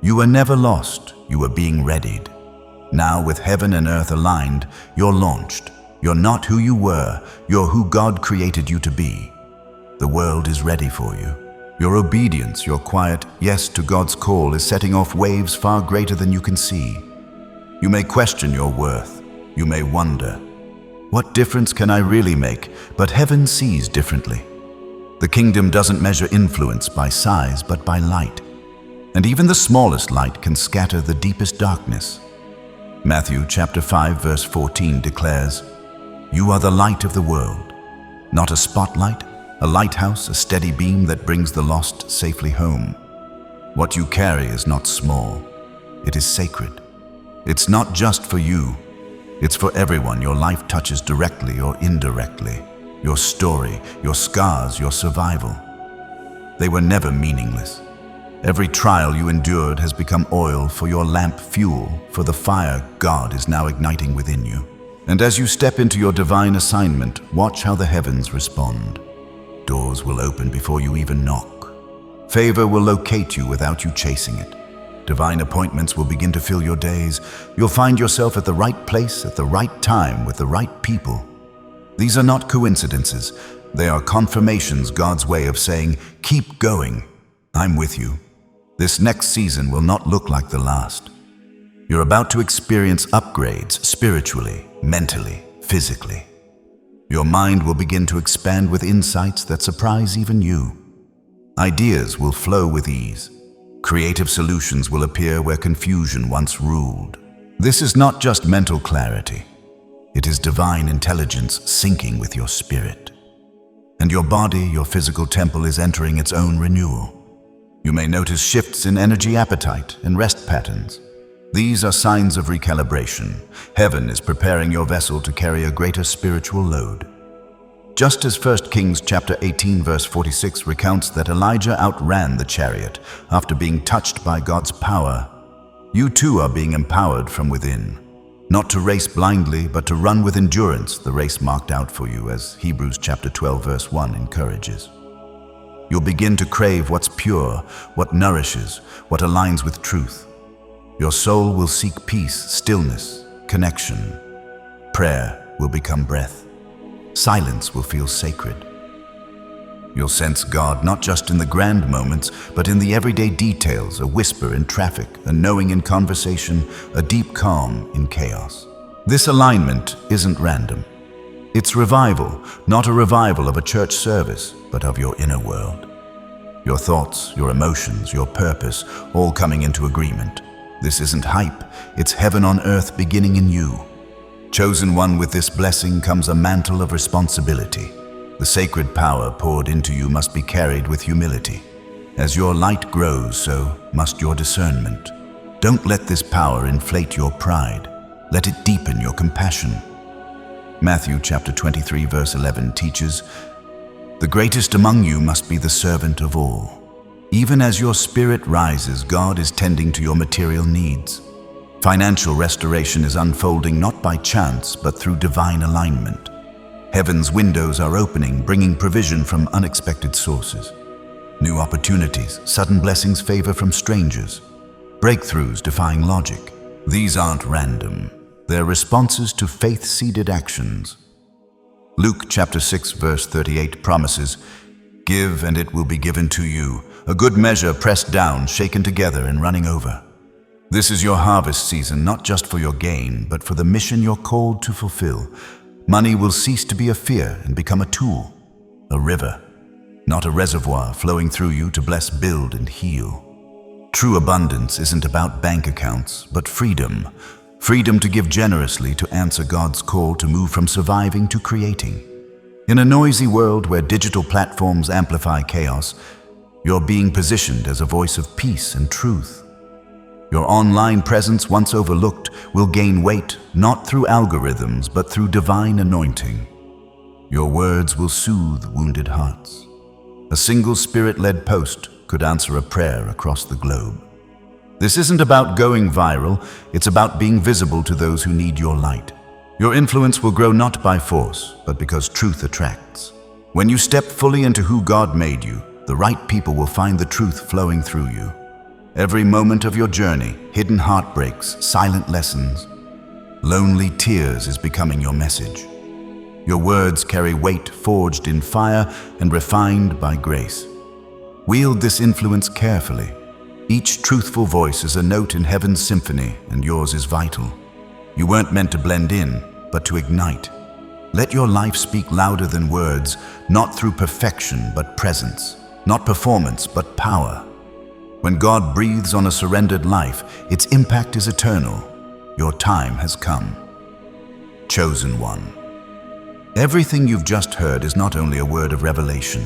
You were never lost, you were being readied. Now, with heaven and earth aligned, you're launched. You're not who you were, you're who God created you to be. The world is ready for you. Your obedience, your quiet yes to God's call, is setting off waves far greater than you can see. You may question your worth. You may wonder, what difference can I really make? But heaven sees differently. The kingdom doesn't measure influence by size, but by light. And even the smallest light can scatter the deepest darkness. Matthew chapter 5 verse 14 declares, "You are the light of the world." Not a spotlight, a lighthouse, a steady beam that brings the lost safely home. What you carry is not small, it is sacred. It's not just for you, It's for everyone your life touches directly or indirectly. Your story, your scars, your survival. They were never meaningless. Every trial you endured has become oil for your lamp, fuel for the fire God is now igniting within you. And as you step into your divine assignment, watch how the heavens respond. Doors will open before you even knock. Favor will locate you without you chasing it. Divine appointments will begin to fill your days. You'll find yourself at the right place at the right time with the right people. These are not coincidences. They are confirmations, God's way of saying, keep going. I'm with you. This next season will not look like the last. You're about to experience upgrades spiritually, mentally, physically. Your mind will begin to expand with insights that surprise even you. Ideas will flow with ease. Creative solutions will appear where confusion once ruled. This is not just mental clarity. It is divine intelligence syncing with your spirit. And your body, your physical temple, is entering its own renewal. You may notice shifts in energy appetite and rest patterns. These are signs of recalibration. Heaven is preparing your vessel to carry a greater spiritual load. Just as 1 Kings chapter 18 verse 46 recounts that Elijah outran the chariot after being touched by God's power, you too are being empowered from within. Not to race blindly, but to run with endurance the race marked out for you, as Hebrews chapter 12 verse 1 encourages. You'll begin to crave what's pure, what nourishes, what aligns with truth. Your soul will seek peace, stillness, connection. Prayer will become breath. Silence will feel sacred. You'll sense God not just in the grand moments, but in the everyday details, a whisper in traffic, a knowing in conversation, a deep calm in chaos. This alignment isn't random. It's revival, not a revival of a church service, but of your inner world. Your thoughts, your emotions, your purpose, all coming into agreement. This isn't hype, it's heaven on earth beginning in you. Chosen one, with this blessing comes a mantle of responsibility. The sacred power poured into you must be carried with humility. As your light grows, so must your discernment. Don't let this power inflate your pride. Let it deepen your compassion. Matthew chapter 23 verse 11 teaches, "The greatest among you must be the servant of all." Even as your spirit rises, God is tending to your material needs. Financial restoration is unfolding not by chance, but through divine alignment. Heaven's windows are opening, bringing provision from unexpected sources. New opportunities, sudden blessings, favor from strangers. Breakthroughs defying logic. These aren't random. They're responses to faith-seeded actions. Luke chapter 6 verse 38 promises, "Give and it will be given to you, a good measure pressed down, shaken together and running over." This is your harvest season, not just for your gain, but for the mission you're called to fulfill. Money will cease to be a fear and become a tool, a river, not a reservoir flowing through you to bless, build, and heal. True abundance isn't about bank accounts, but freedom. Freedom to give generously, to answer God's call to move from surviving to creating. In a noisy world where digital platforms amplify chaos, you're being positioned as a voice of peace and truth. Your online presence, once overlooked, will gain weight, not through algorithms, but through divine anointing. Your words will soothe wounded hearts. A single spirit-led post could answer a prayer across the globe. This isn't about going viral, it's about being visible to those who need your light. Your influence will grow not by force, but because truth attracts. When you step fully into who God made you, the right people will find the truth flowing through you. Every moment of your journey, hidden heartbreaks, silent lessons, lonely tears is becoming your message. Your words carry weight, forged in fire and refined by grace. Wield this influence carefully. Each truthful voice is a note in heaven's symphony, and yours is vital. You weren't meant to blend in, but to ignite. Let your life speak louder than words, not through perfection, but presence. Not performance, but power. When God breathes on a surrendered life, its impact is eternal. Your time has come. Chosen one. Everything you've just heard is not only a word of revelation.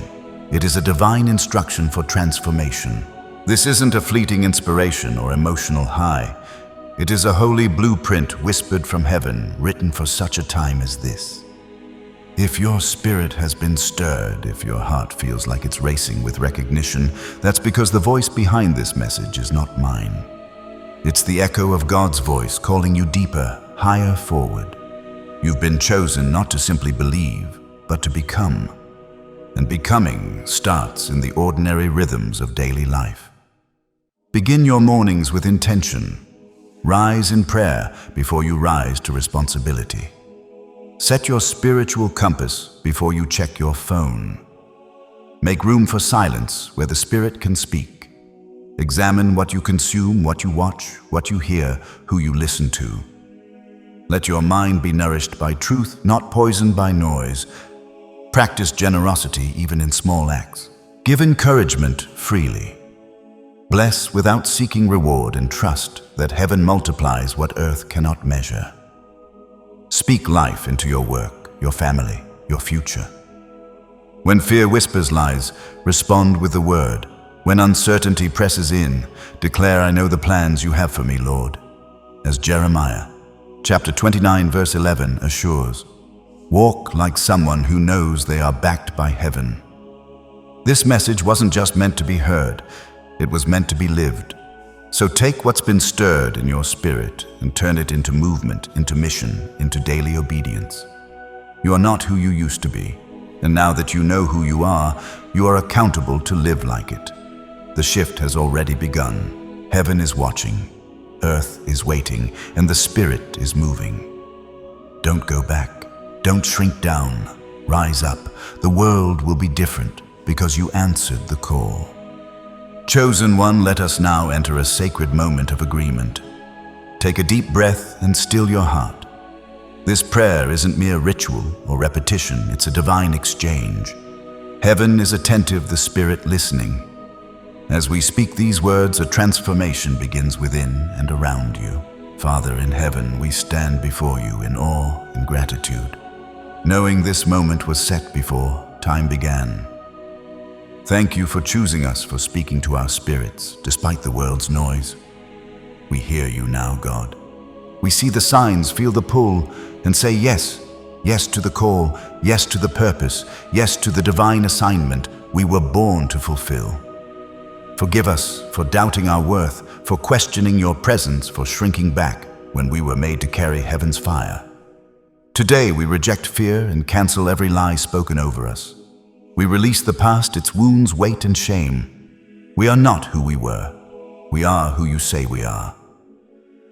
It is a divine instruction for transformation. This isn't a fleeting inspiration or emotional high. It is a holy blueprint whispered from heaven, written for such a time as this. If your spirit has been stirred, if your heart feels like it's racing with recognition, that's because the voice behind this message is not mine. It's the echo of God's voice calling you deeper, higher forward. You've been chosen not to simply believe, but to become. And becoming starts in the ordinary rhythms of daily life. Begin your mornings with intention. Rise in prayer before you rise to responsibility. Set your spiritual compass before you check your phone. Make room for silence where the Spirit can speak. Examine what you consume, what you watch, what you hear, who you listen to. Let your mind be nourished by truth, not poisoned by noise. Practice generosity even in small acts. Give encouragement freely. Bless without seeking reward and trust that heaven multiplies what earth cannot measure. Speak life into your work, your family, your future. When fear whispers lies, respond with the word. When uncertainty presses in, declare, "I know the plans you have for me, Lord." As Jeremiah, chapter 29, verse 11 assures, walk like someone who knows they are backed by heaven. This message wasn't just meant to be heard, it was meant to be lived. So take what's been stirred in your spirit and turn it into movement, into mission, into daily obedience. You are not who you used to be, and now that you know who you are accountable to live like it. The shift has already begun. Heaven is watching, earth is waiting, and the Spirit is moving. Don't go back. Don't shrink down. Rise up. The world will be different because you answered the call. Chosen one, let us now enter a sacred moment of agreement. Take a deep breath and still your heart. This prayer isn't mere ritual or repetition, it's a divine exchange. Heaven is attentive, the Spirit listening. As we speak these words, a transformation begins within and around you. Father in heaven, we stand before you in awe and gratitude, knowing this moment was set before time began. Thank you for choosing us, for speaking to our spirits, despite the world's noise. We hear you now, God. We see the signs, feel the pull, and say yes. Yes to the call, yes to the purpose, yes to the divine assignment we were born to fulfill. Forgive us for doubting our worth, for questioning your presence, for shrinking back when we were made to carry heaven's fire. Today we reject fear and cancel every lie spoken over us. We release the past, its wounds, weight, and shame. We are not who we were. We are who you say we are.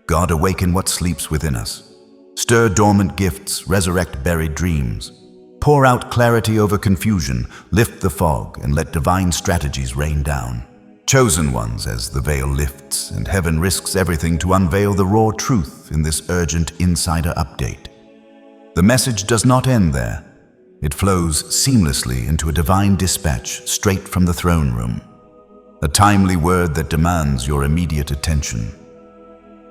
God, awaken what sleeps within us. Stir dormant gifts, resurrect buried dreams. Pour out clarity over confusion, lift the fog, and let divine strategies rain down. Chosen ones, as the veil lifts and heaven risks everything to unveil the raw truth in this urgent insider update. The message does not end there. It flows seamlessly into a divine dispatch straight from the throne room. A timely word that demands your immediate attention.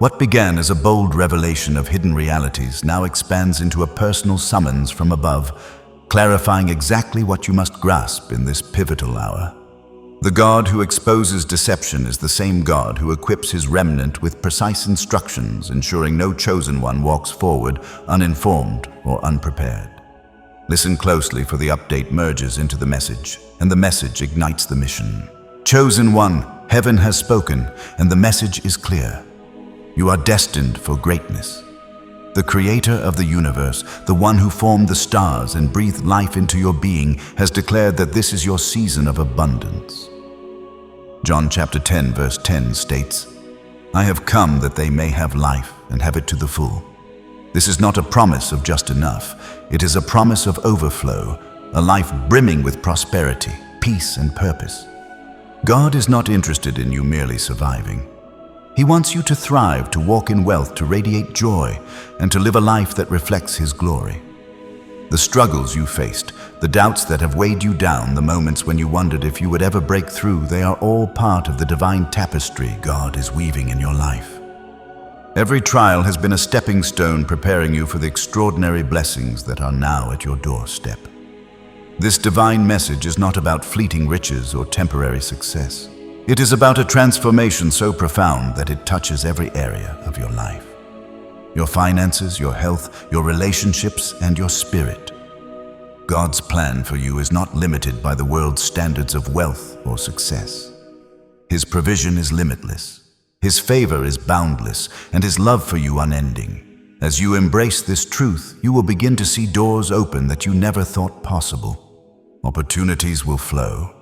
What began as a bold revelation of hidden realities now expands into a personal summons from above, clarifying exactly what you must grasp in this pivotal hour. The God who exposes deception is the same God who equips his remnant with precise instructions, ensuring no chosen one walks forward uninformed or unprepared. Listen closely, for the update merges into the message, and the message ignites the mission. Chosen one, heaven has spoken, and the message is clear. You are destined for greatness. The creator of the universe, the one who formed the stars and breathed life into your being, has declared that this is your season of abundance. John chapter 10, verse 10 states, "I have come that they may have life and have it to the full." This is not a promise of just enough. It is a promise of overflow, a life brimming with prosperity, peace, and purpose. God is not interested in you merely surviving. He wants you to thrive, to walk in wealth, to radiate joy, and to live a life that reflects His glory. The struggles you faced, the doubts that have weighed you down, the moments when you wondered if you would ever break through, they are all part of the divine tapestry God is weaving in your life. Every trial has been a stepping stone preparing you for the extraordinary blessings that are now at your doorstep. This divine message is not about fleeting riches or temporary success. It is about a transformation so profound that it touches every area of of your life. Your finances, your health, your relationships, and your spirit. God's plan for you is not limited by the world's standards of wealth or success. His provision is limitless. His favor is boundless, and His love for you unending. As you embrace this truth, you will begin to see doors open that you never thought possible. Opportunities will flow.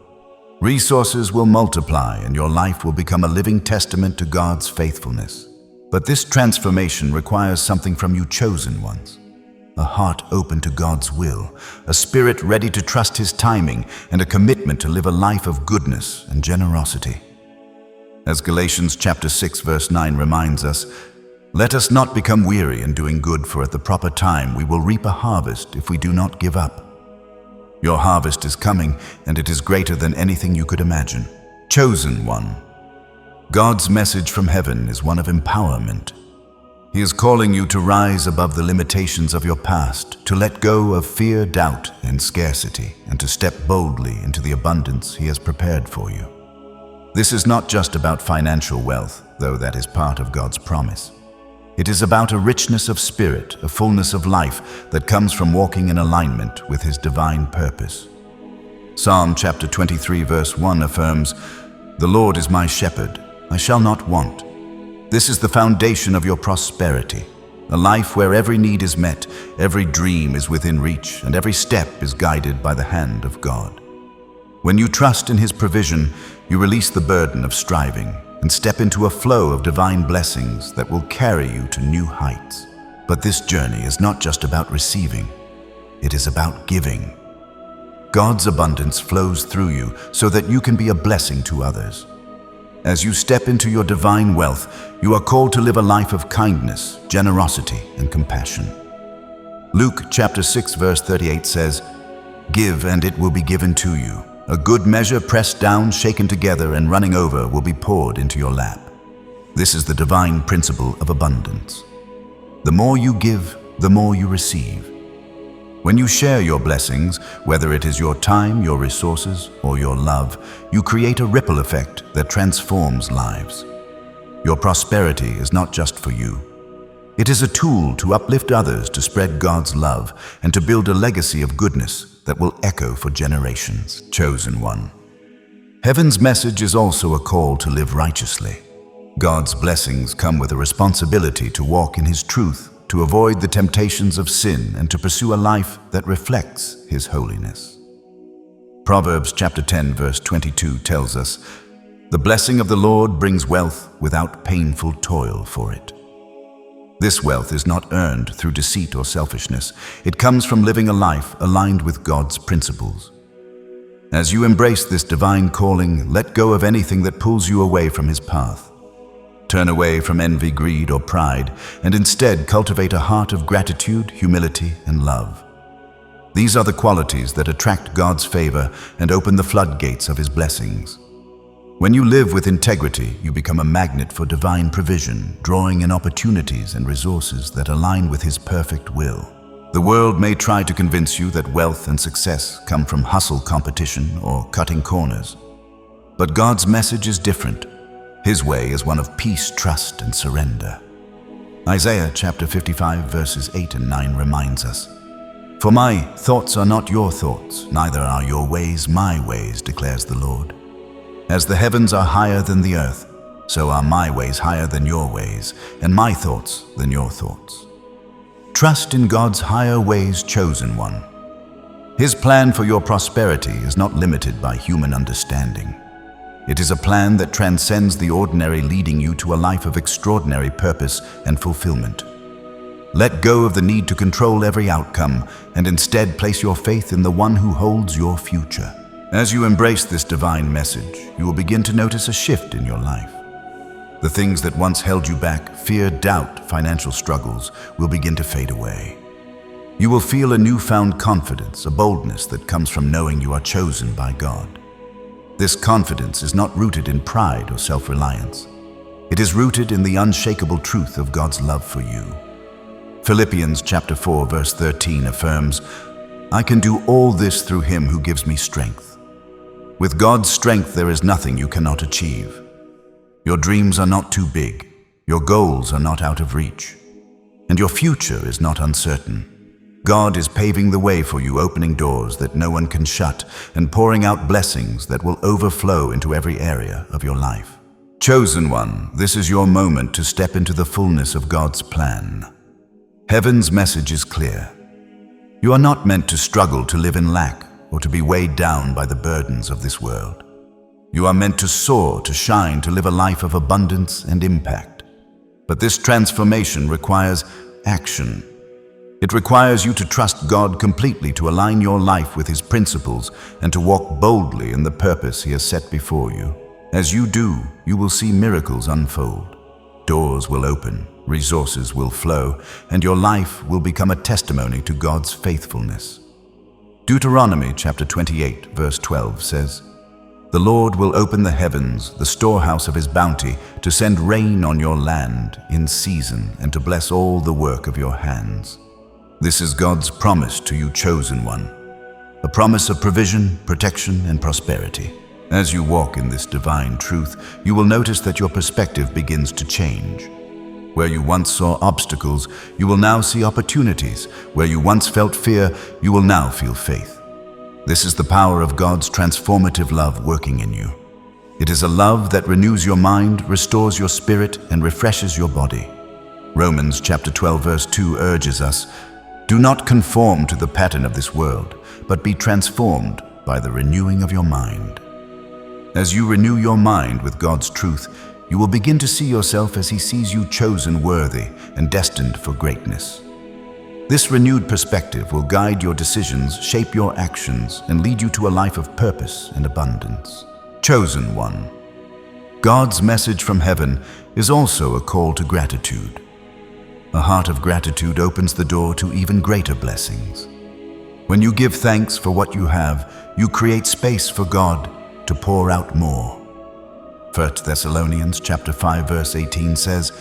Resources will multiply, and your life will become a living testament to God's faithfulness. But this transformation requires something from you chosen ones. A heart open to God's will, a spirit ready to trust His timing, and a commitment to live a life of goodness and generosity. As Galatians chapter 6 verse 9 reminds us, "Let us not become weary in doing good, for at the proper time we will reap a harvest if we do not give up." Your harvest is coming, and it is greater than anything you could imagine. Chosen one. God's message from heaven is one of empowerment. He is calling you to rise above the limitations of your past, to let go of fear, doubt, and scarcity, and to step boldly into the abundance He has prepared for you. This is not just about financial wealth, though that is part of God's promise. It is about a richness of spirit, a fullness of life that comes from walking in alignment with His divine purpose. Psalm chapter 23 verse 1 affirms, "The Lord is my shepherd, I shall not want." This is the foundation of your prosperity, a life where every need is met, every dream is within reach, and every step is guided by the hand of God. When you trust in His provision, you release the burden of striving and step into a flow of divine blessings that will carry you to new heights. But this journey is not just about receiving, it is about giving. God's abundance flows through you so that you can be a blessing to others. As you step into your divine wealth, you are called to live a life of kindness, generosity, and compassion. Luke chapter 6 verse 38 says, "Give and it will be given to you. A good measure pressed down, shaken together, and running over will be poured into your lap." This is the divine principle of abundance. The more you give, the more you receive. When you share your blessings, whether it is your time, your resources, or your love, you create a ripple effect that transforms lives. Your prosperity is not just for you. It is a tool to uplift others, to spread God's love, and to build a legacy of goodness that will echo for generations. Chosen one. Heaven's message is also a call to live righteously. God's blessings come with a responsibility to walk in His truth, to avoid the temptations of sin, and to pursue a life that reflects His holiness. Proverbs chapter 10 verse 22 tells us, "The blessing of the Lord brings wealth without painful toil for it." This wealth is not earned through deceit or selfishness. It comes from living a life aligned with God's principles. As you embrace this divine calling, let go of anything that pulls you away from His path. Turn away from envy, greed, or pride, and instead cultivate a heart of gratitude, humility, and love. These are the qualities that attract God's favor and open the floodgates of His blessings. When you live with integrity, you become a magnet for divine provision, drawing in opportunities and resources that align with His perfect will. The world may try to convince you that wealth and success come from hustle, competition, or cutting corners. But God's message is different. His way is one of peace, trust, and surrender. Isaiah chapter 55 verses 8 and 9 reminds us, "For my thoughts are not your thoughts, neither are your ways my ways, declares the Lord. As the heavens are higher than the earth, so are my ways higher than your ways, and my thoughts than your thoughts." Trust in God's higher ways, chosen one. His plan for your prosperity is not limited by human understanding. It is a plan that transcends the ordinary, leading you to a life of extraordinary purpose and fulfillment. Let go of the need to control every outcome and instead place your faith in the one who holds your future. As you embrace this divine message, you will begin to notice a shift in your life. The things that once held you back, fear, doubt, financial struggles, will begin to fade away. You will feel a newfound confidence, a boldness that comes from knowing you are chosen by God. This confidence is not rooted in pride or self-reliance. It is rooted in the unshakable truth of God's love for you. Philippians chapter 4 verse 13 affirms, "I can do all this through Him who gives me strength." With God's strength, there is nothing you cannot achieve. Your dreams are not too big. Your goals are not out of reach, and your future is not uncertain. God is paving the way for you, opening doors that no one can shut, and pouring out blessings that will overflow into every area of your life. Chosen one, this is your moment to step into the fullness of God's plan. Heaven's message is clear. You are not meant to struggle to live in lack or to be weighed down by the burdens of this world. You are meant to soar, to shine, to live a life of abundance and impact. But this transformation requires action. It requires you to trust God completely, to align your life with His principles, and to walk boldly in the purpose He has set before you. As you do, you will see miracles unfold. Doors will open, resources will flow, and your life will become a testimony to God's faithfulness. Deuteronomy chapter 28, verse 12 says, "The Lord will open the heavens, the storehouse of His bounty, to send rain on your land in season and to bless all the work of your hands." This is God's promise to you, chosen one, a promise of provision, protection, and prosperity. As you walk in this divine truth, you will notice that your perspective begins to change. Where you once saw obstacles, you will now see opportunities. Where you once felt fear, you will now feel faith. This is the power of God's transformative love working in you. It is a love that renews your mind, restores your spirit, and refreshes your body. Romans chapter 12, verse 2 urges us, "Do not conform to the pattern of this world, but be transformed by the renewing of your mind." As you renew your mind with God's truth, you will begin to see yourself as He sees you, chosen, worthy, and destined for greatness. This renewed perspective will guide your decisions, shape your actions, and lead you to a life of purpose and abundance. Chosen one. God's message from heaven is also a call to gratitude. A heart of gratitude opens the door to even greater blessings. When you give thanks for what you have, you create space for God to pour out more. 1 Thessalonians chapter 5, verse 18 says,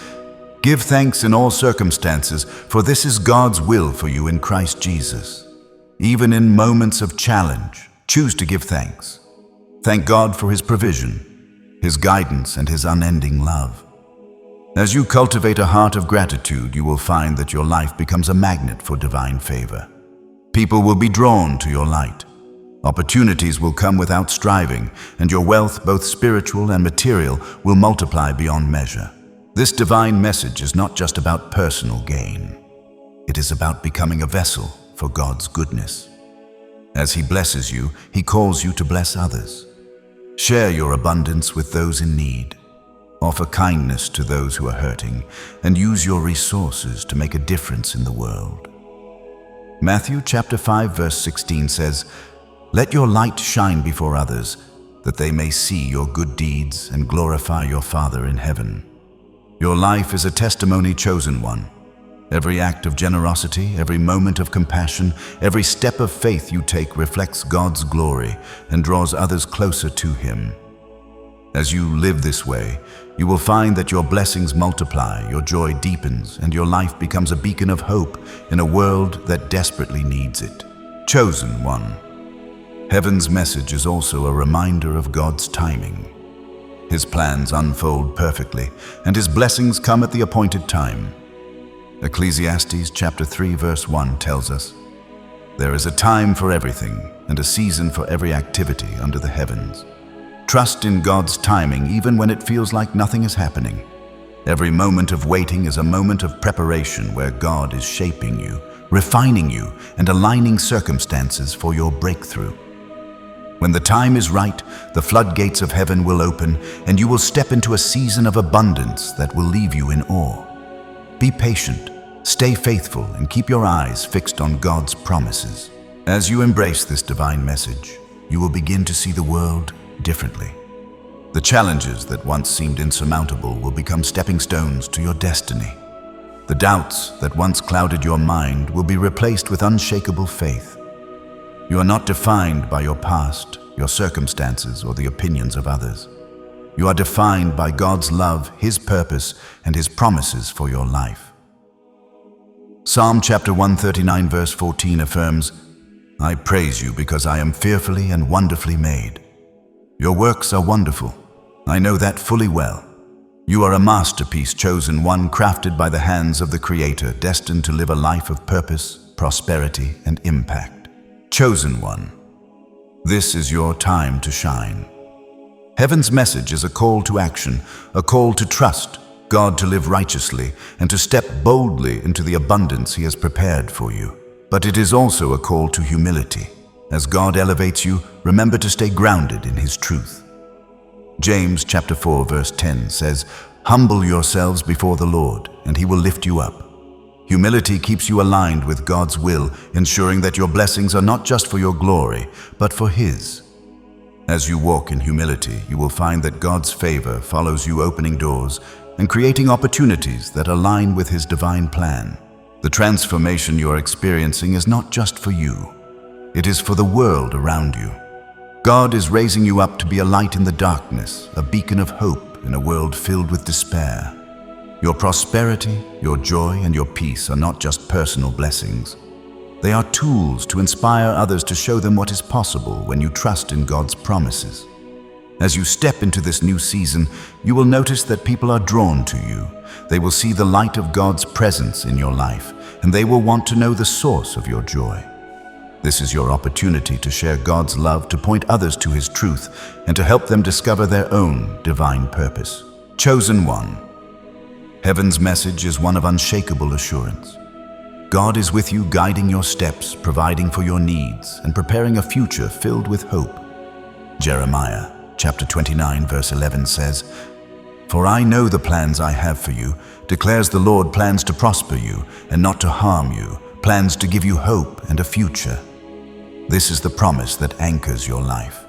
"Give thanks in all circumstances, for this is God's will for you in Christ Jesus." Even in moments of challenge, choose to give thanks. Thank God for His provision, His guidance, and His unending love. As you cultivate a heart of gratitude, you will find that your life becomes a magnet for divine favor. People will be drawn to your light. Opportunities will come without striving, and your wealth, both spiritual and material, will multiply beyond measure. This divine message is not just about personal gain. It is about becoming a vessel for God's goodness. As He blesses you, He calls you to bless others. Share your abundance with those in need. Offer kindness to those who are hurting, and use your resources to make a difference in the world. Matthew chapter 5, verse 16 says, "Let your light shine before others, that they may see your good deeds and glorify your Father in heaven." Your life is a testimony, chosen one. Every act of generosity, every moment of compassion, every step of faith you take reflects God's glory and draws others closer to Him. As you live this way, you will find that your blessings multiply, your joy deepens, and your life becomes a beacon of hope in a world that desperately needs it. Chosen one. Heaven's message is also a reminder of God's timing. His plans unfold perfectly, and His blessings come at the appointed time. Ecclesiastes chapter 3, verse 1 tells us, "There is a time for everything, and a season for every activity under the heavens." Trust in God's timing even when it feels like nothing is happening. Every moment of waiting is a moment of preparation where God is shaping you, refining you, and aligning circumstances for your breakthrough. When the time is right, the floodgates of heaven will open, and you will step into a season of abundance that will leave you in awe. Be patient, stay faithful, and keep your eyes fixed on God's promises. As you embrace this divine message, you will begin to see the world differently. The challenges that once seemed insurmountable will become stepping stones to your destiny. The doubts that once clouded your mind will be replaced with unshakable faith. You are not defined by your past, your circumstances, or the opinions of others. You are defined by God's love, His purpose, and His promises for your life. Psalm chapter 139, verse 14 affirms, "I praise you because I am fearfully and wonderfully made. Your works are wonderful. I know that fully well. You are a masterpiece, chosen one, crafted by the hands of the Creator, destined to live a life of purpose, prosperity, and impact. Chosen one, this is your time to shine. Heaven's message is a call to action, a call to trust God, to live righteously, and to step boldly into the abundance He has prepared for you. But it is also a call to humility. As God elevates you, remember to stay grounded in His truth. James chapter 4 verse 10 says, "Humble yourselves before the Lord, and He will lift you up." Humility keeps you aligned with God's will, ensuring that your blessings are not just for your glory, but for His. As you walk in humility, you will find that God's favor follows you, opening doors and creating opportunities that align with His divine plan. The transformation you are experiencing is not just for you. It is for the world around you. God is raising you up to be a light in the darkness, a beacon of hope in a world filled with despair. Your prosperity, your joy, and your peace are not just personal blessings. They are tools to inspire others, to show them what is possible when you trust in God's promises. As you step into this new season, you will notice that people are drawn to you. They will see the light of God's presence in your life, and they will want to know the source of your joy. This is your opportunity to share God's love, to point others to His truth, and to help them discover their own divine purpose. Chosen one. Heaven's message is one of unshakable assurance. God is with you, guiding your steps, providing for your needs, and preparing a future filled with hope. Jeremiah chapter 29 verse 11 says, "For I know the plans I have for you, declares the Lord, plans to prosper you and not to harm you, plans to give you hope and a future." This is the promise that anchors your life.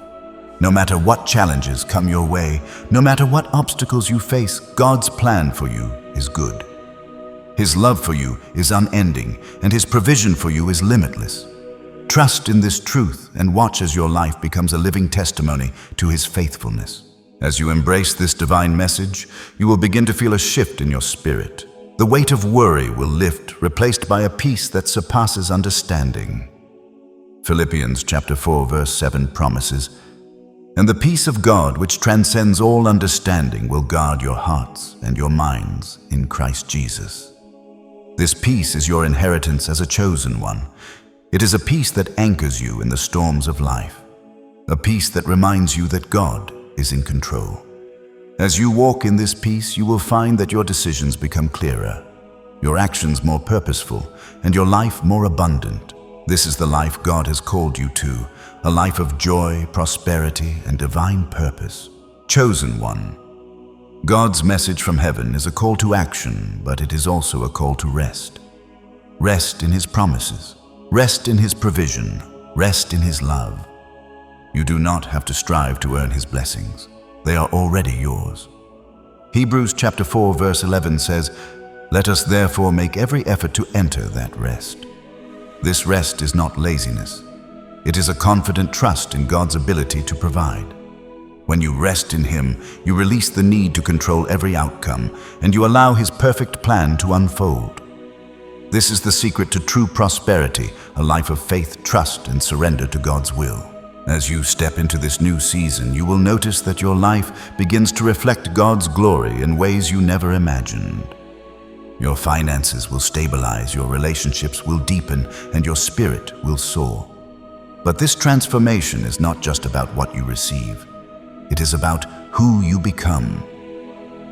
No matter what challenges come your way, no matter what obstacles you face, God's plan for you is good. His love for you is unending, and His provision for you is limitless. Trust in this truth and watch as your life becomes a living testimony to His faithfulness. As you embrace this divine message, you will begin to feel a shift in your spirit. The weight of worry will lift, replaced by a peace that surpasses understanding. Philippians chapter 4 verse 7 promises, "And the peace of God, which transcends all understanding, will guard your hearts and your minds in Christ Jesus." This peace is your inheritance as a chosen one. It is a peace that anchors you in the storms of life, a peace that reminds you that God is in control. As you walk in this peace, you will find that your decisions become clearer, your actions more purposeful, and your life more abundant. This is the life God has called you to, a life of joy, prosperity, and divine purpose. Chosen one. God's message from heaven is a call to action, but it is also a call to rest. Rest in His promises. Rest in His provision. Rest in His love. You do not have to strive to earn His blessings. They are already yours. Hebrews chapter 4 verse 11 says, "Let us therefore make every effort to enter that rest." This rest is not laziness. It is a confident trust in God's ability to provide. When you rest in Him, you release the need to control every outcome, and you allow His perfect plan to unfold. This is the secret to true prosperity, a life of faith, trust, and surrender to God's will. As you step into this new season, you will notice that your life begins to reflect God's glory in ways you never imagined. Your finances will stabilize, your relationships will deepen, and your spirit will soar. But this transformation is not just about what you receive. It is about who you become.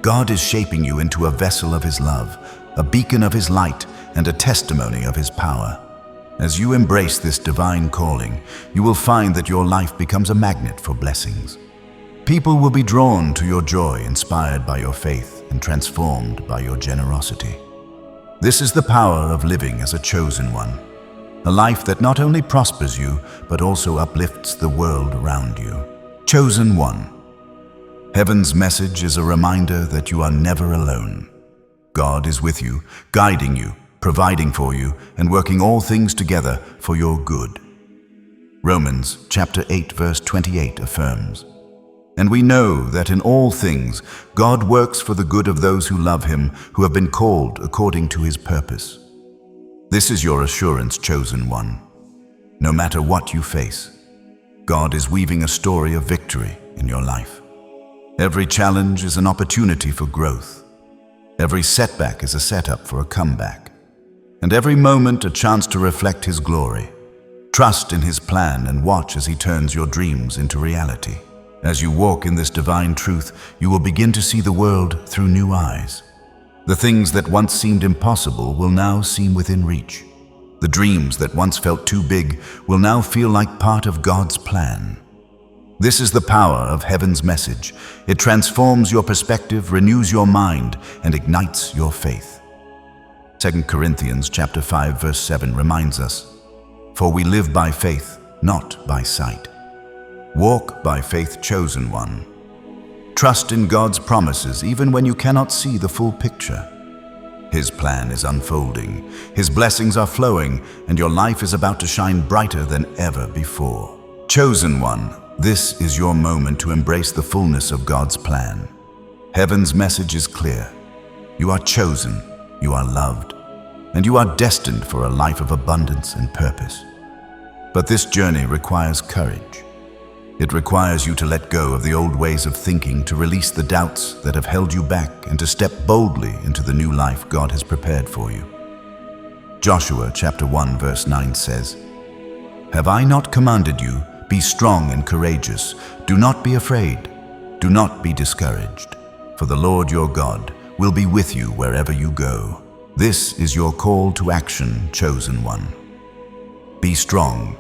God is shaping you into a vessel of His love, a beacon of His light, and a testimony of His power. As you embrace this divine calling, you will find that your life becomes a magnet for blessings. People will be drawn to your joy, inspired by your faith, and transformed by your generosity. This is the power of living as a chosen one, a life that not only prospers you, but also uplifts the world around you. Chosen one. Heaven's message is a reminder that you are never alone. God is with you, guiding you, providing for you, and working all things together for your good. Romans chapter 8 verse 28 affirms, "And we know that in all things God works for the good of those who love Him, who have been called according to His purpose." This is your assurance, chosen one. No matter what you face, God is weaving a story of victory in your life. Every challenge is an opportunity for growth. Every setback is a setup for a comeback. And every moment a chance to reflect His glory. Trust in His plan and watch as He turns your dreams into reality. As you walk in this divine truth, you will begin to see the world through new eyes. The things that once seemed impossible will now seem within reach. The dreams that once felt too big will now feel like part of God's plan. This is the power of heaven's message. It transforms your perspective, renews your mind, and ignites your faith. 2 Corinthians chapter 5, verse 7 reminds us, "For we live by faith, not by sight. Walk by faith, chosen one. Trust in God's promises even when you cannot see the full picture. His plan is unfolding, His blessings are flowing, and your life is about to shine brighter than ever before. Chosen one, this is your moment to embrace the fullness of God's plan. Heaven's message is clear. You are chosen, you are loved, and you are destined for a life of abundance and purpose. But this journey requires courage. It requires you to let go of the old ways of thinking, to release the doubts that have held you back, and to step boldly into the new life God has prepared for you. Joshua chapter 1 verse 9 says, "Have I not commanded you, be strong and courageous, do not be afraid, do not be discouraged, for the Lord your God will be with you wherever you go." This is your call to action, chosen one. Be strong.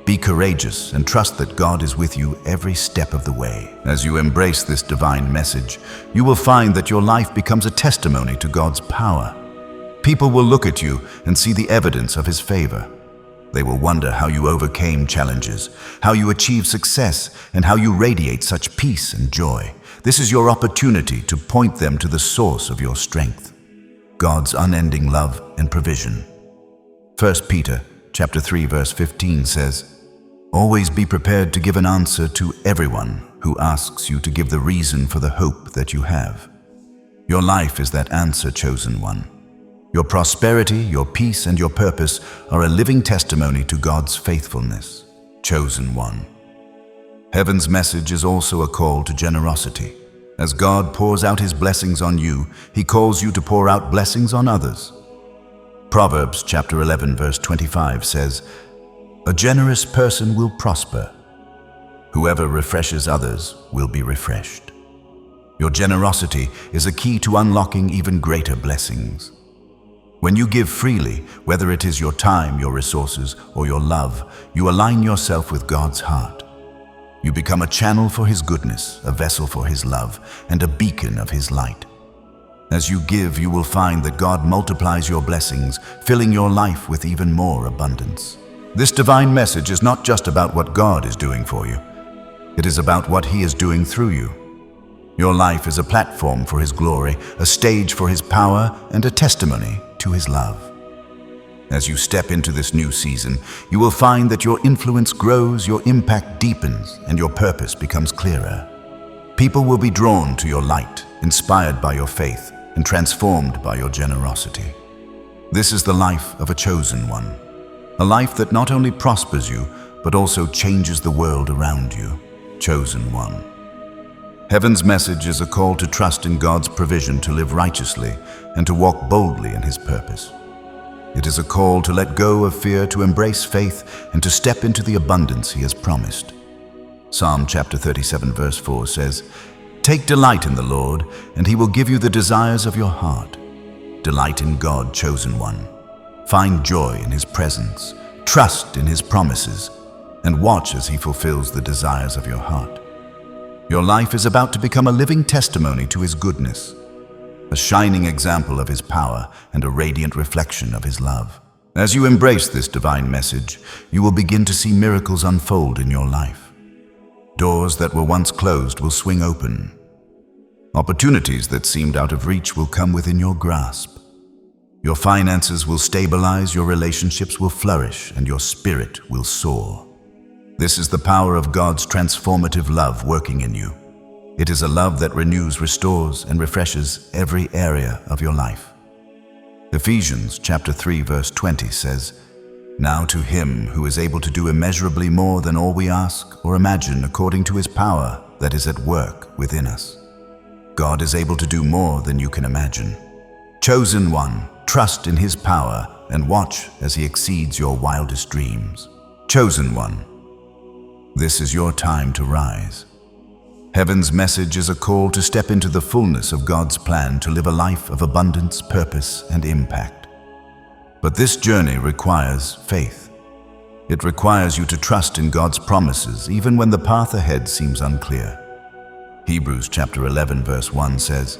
Be courageous and trust that God is with you every step of the way. As you embrace this divine message, you will find that your life becomes a testimony to God's power. People will look at you and see the evidence of His favor. They will wonder how you overcame challenges, how you achieved success, and how you radiate such peace and joy. This is your opportunity to point them to the source of your strength, God's unending love and provision. 1 Peter chapter 3 verse 15 says, "Always be prepared to give an answer to everyone who asks you to give the reason for the hope that you have." Your life is that answer, chosen one. Your prosperity, your peace, and your purpose are a living testimony to God's faithfulness, chosen one. Heaven's message is also a call to generosity. As God pours out His blessings on you, He calls you to pour out blessings on others. Proverbs chapter 11 verse 25 says, "A generous person will prosper. Whoever refreshes others will be refreshed." Your generosity is a key to unlocking even greater blessings. When you give freely, whether it is your time, your resources, or your love, you align yourself with God's heart. You become a channel for His goodness, a vessel for His love, and a beacon of His light. As you give, you will find that God multiplies your blessings, filling your life with even more abundance. This divine message is not just about what God is doing for you. It is about what He is doing through you. Your life is a platform for His glory, a stage for His power, and a testimony to His love. As you step into this new season, you will find that your influence grows, your impact deepens, and your purpose becomes clearer. People will be drawn to your light, inspired by your faith, and transformed by your generosity. This is the life of a chosen one, a life that not only prospers you, but also changes the world around you, chosen one. Heaven's message is a call to trust in God's provision, to live righteously, and to walk boldly in His purpose. It is a call to let go of fear, to embrace faith, and to step into the abundance He has promised. Psalm chapter 37 verse 4 says, "Take delight in the Lord, and He will give you the desires of your heart." Delight in God, chosen one. Find joy in His presence, trust in His promises, and watch as He fulfills the desires of your heart. Your life is about to become a living testimony to His goodness, a shining example of His power, and a radiant reflection of His love. As you embrace this divine message, you will begin to see miracles unfold in your life. Doors that were once closed will swing open. Opportunities that seemed out of reach will come within your grasp. Your finances will stabilize, your relationships will flourish, and your spirit will soar. This is the power of God's transformative love working in you. It is a love that renews, restores, and refreshes every area of your life. Ephesians chapter 3 verse 20 says, "Now to Him who is able to do immeasurably more than all we ask or imagine, according to His power that is at work within us. God is able to do more than you can imagine. Chosen one, trust in His power and watch as He exceeds your wildest dreams. Chosen one, this is your time to rise. Heaven's message is a call to step into the fullness of God's plan to live a life of abundance, purpose, and impact. But this journey requires faith. It requires you to trust in God's promises even when the path ahead seems unclear. Hebrews chapter 11 verse 1 says,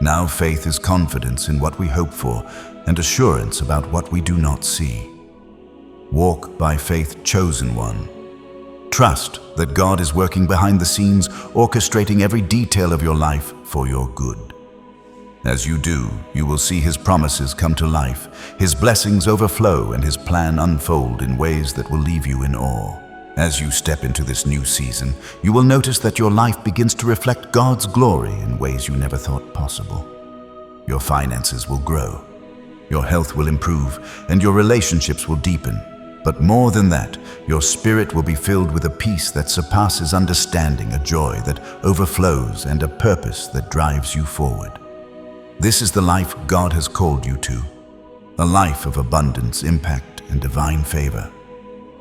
"Now faith is confidence in what we hope for and assurance about what we do not see." Walk by faith, chosen one. Trust that God is working behind the scenes, orchestrating every detail of your life for your good. As you do, you will see His promises come to life, His blessings overflow, and His plan unfold in ways that will leave you in awe. As you step into this new season, you will notice that your life begins to reflect God's glory in ways you never thought possible. Your finances will grow, your health will improve, and your relationships will deepen. But more than that, your spirit will be filled with a peace that surpasses understanding, a joy that overflows, and a purpose that drives you forward. This is the life God has called you to, a life of abundance, impact, and divine favor.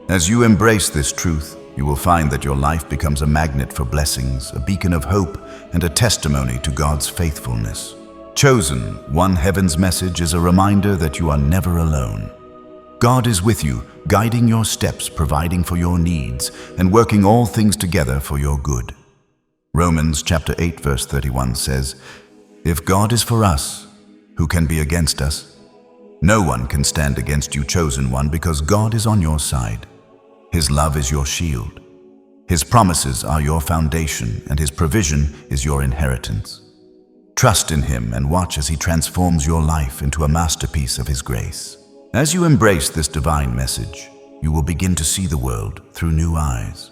As you embrace this truth, you will find that your life becomes a magnet for blessings, a beacon of hope, and a testimony to God's faithfulness. Chosen one, heaven's message is a reminder that you are never alone. God is with you, guiding your steps, providing for your needs, and working all things together for your good. Romans chapter 8 verse 31 says, "If God is for us, who can be against us? No one can stand against you, chosen one, because God is on your side. His love is your shield. His promises are your foundation, and His provision is your inheritance." Trust in Him and watch as He transforms your life into a masterpiece of His grace. As you embrace this divine message, you will begin to see the world through new eyes.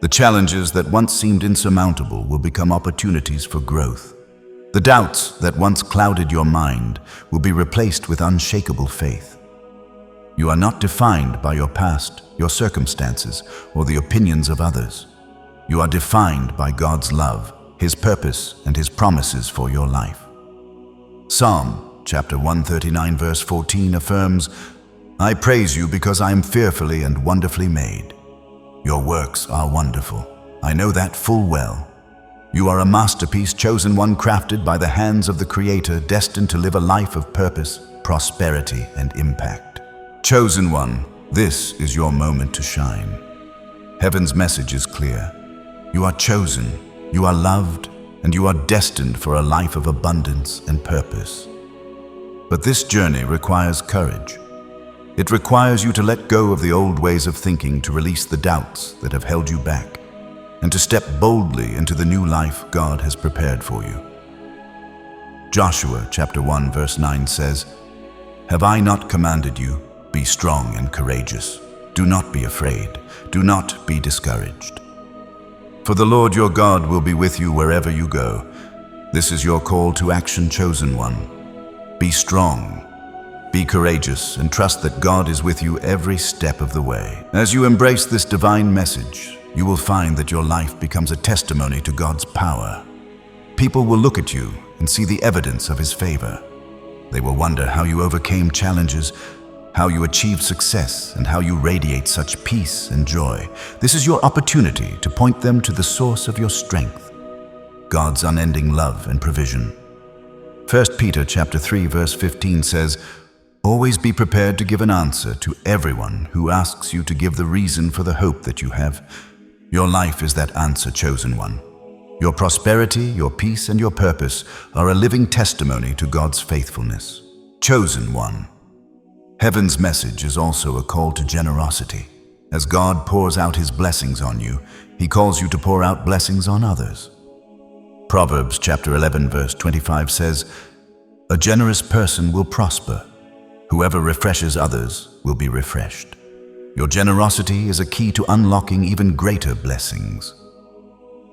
The challenges that once seemed insurmountable will become opportunities for growth. The doubts that once clouded your mind will be replaced with unshakable faith. You are not defined by your past, your circumstances, or the opinions of others. You are defined by God's love, His purpose, and His promises for your life. Psalm chapter 139 verse 14 affirms, "I praise you because I am fearfully and wonderfully made. Your works are wonderful. I know that full well. You are a masterpiece, chosen one, crafted by the hands of the Creator, destined to live a life of purpose, prosperity, and impact." Chosen one, this is your moment to shine. Heaven's message is clear. You are chosen, you are loved, and you are destined for a life of abundance and purpose. But this journey requires courage. It requires you to let go of the old ways of thinking, to release the doubts that have held you back, and to step boldly into the new life God has prepared for you. Joshua chapter 1 verse 9 says, "Have I not commanded you? Be strong and courageous. Do not be afraid. Do not be discouraged. For the Lord your God will be with you wherever you go." This is your call to action, chosen one. Be strong, be courageous, and trust that God is with you every step of the way. As you embrace this divine message, you will find that your life becomes a testimony to God's power. People will look at you and see the evidence of His favor. They will wonder how you overcame challenges, how you achieved success, and how you radiate such peace and joy. This is your opportunity to point them to the source of your strength, God's unending love and provision. 1 Peter chapter 3 verse 15 says, "Always be prepared to give an answer to everyone who asks you to give the reason for the hope that you have." Your life is that answer, chosen one. Your prosperity, your peace, and your purpose are a living testimony to God's faithfulness. Chosen one. Heaven's message is also a call to generosity. As God pours out His blessings on you, He calls you to pour out blessings on others. Proverbs chapter 11 verse 25 says, "A generous person will prosper. Whoever refreshes others will be refreshed." Your generosity is a key to unlocking even greater blessings.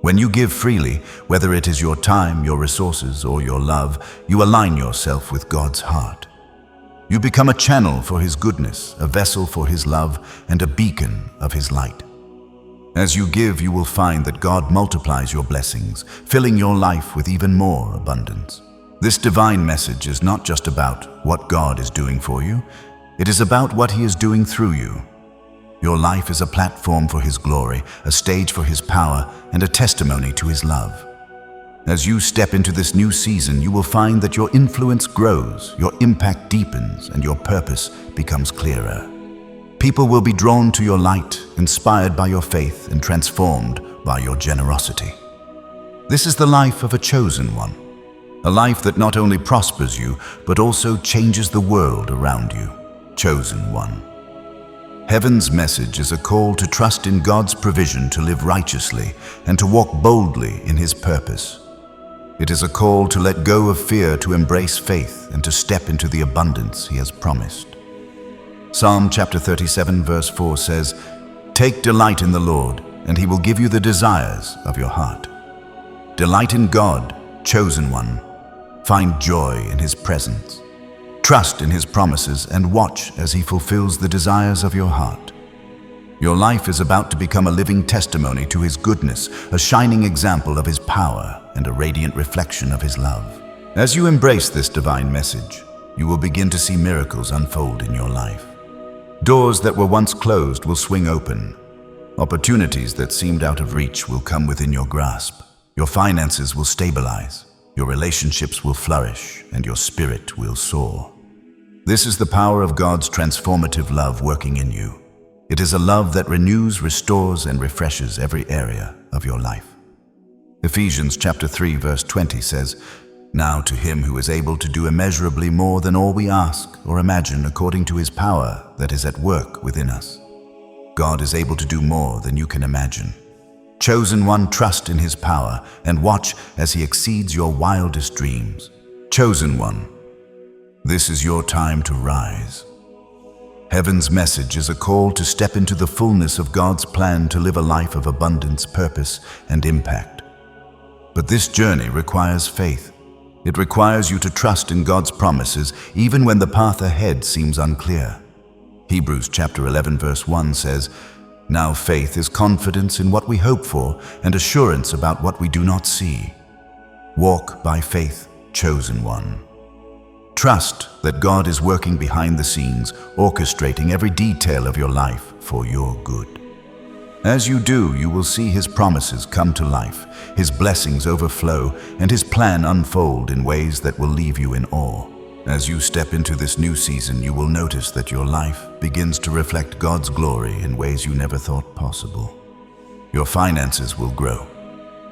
When you give freely, whether it is your time, your resources, or your love, you align yourself with God's heart. You become a channel for His goodness, a vessel for His love, and a beacon of His light. As you give, you will find that God multiplies your blessings, filling your life with even more abundance. This divine message is not just about what God is doing for you, it is about what He is doing through you. Your life is a platform for His glory, a stage for His power, and a testimony to His love. As you step into this new season, you will find that your influence grows, your impact deepens, and your purpose becomes clearer. People will be drawn to your light, inspired by your faith, and transformed by your generosity. This is the life of a chosen one, a life that not only prospers you, but also changes the world around you. Chosen one. Heaven's message is a call to trust in God's provision to live righteously and to walk boldly in His purpose. It is a call to let go of fear, to embrace faith, and to step into the abundance He has promised. Psalm chapter 37 verse 4 says, "Take delight in the Lord, and He will give you the desires of your heart." Delight in God, chosen one. Find joy in His presence. Trust in His promises and watch as He fulfills the desires of your heart. Your life is about to become a living testimony to His goodness, a shining example of His power, and a radiant reflection of His love. As you embrace this divine message, you will begin to see miracles unfold in your life. Doors that were once closed will swing open. Opportunities that seemed out of reach will come within your grasp. Your finances will stabilize. Your relationships will flourish, and your spirit will soar. This is the power of God's transformative love working in you. It is a love that renews, restores, and refreshes every area of your life. Ephesians chapter 3 verse 20 says, "Now to Him who is able to do immeasurably more than all we ask or imagine, according to His power that is at work within us." God is able to do more than you can imagine. Chosen one, trust in His power and watch as He exceeds your wildest dreams. Chosen one, this is your time to rise. Heaven's message is a call to step into the fullness of God's plan to live a life of abundance, purpose, and impact. But this journey requires faith. It requires you to trust in God's promises even when the path ahead seems unclear. Hebrews chapter 11 verse 1 says, "Now faith is confidence in what we hope for and assurance about what we do not see." Walk by faith, chosen one. Trust that God is working behind the scenes, orchestrating every detail of your life for your good. As you do, you will see His promises come to life, His blessings overflow, and His plan unfold in ways that will leave you in awe. As you step into this new season, you will notice that your life begins to reflect God's glory in ways you never thought possible. Your finances will grow,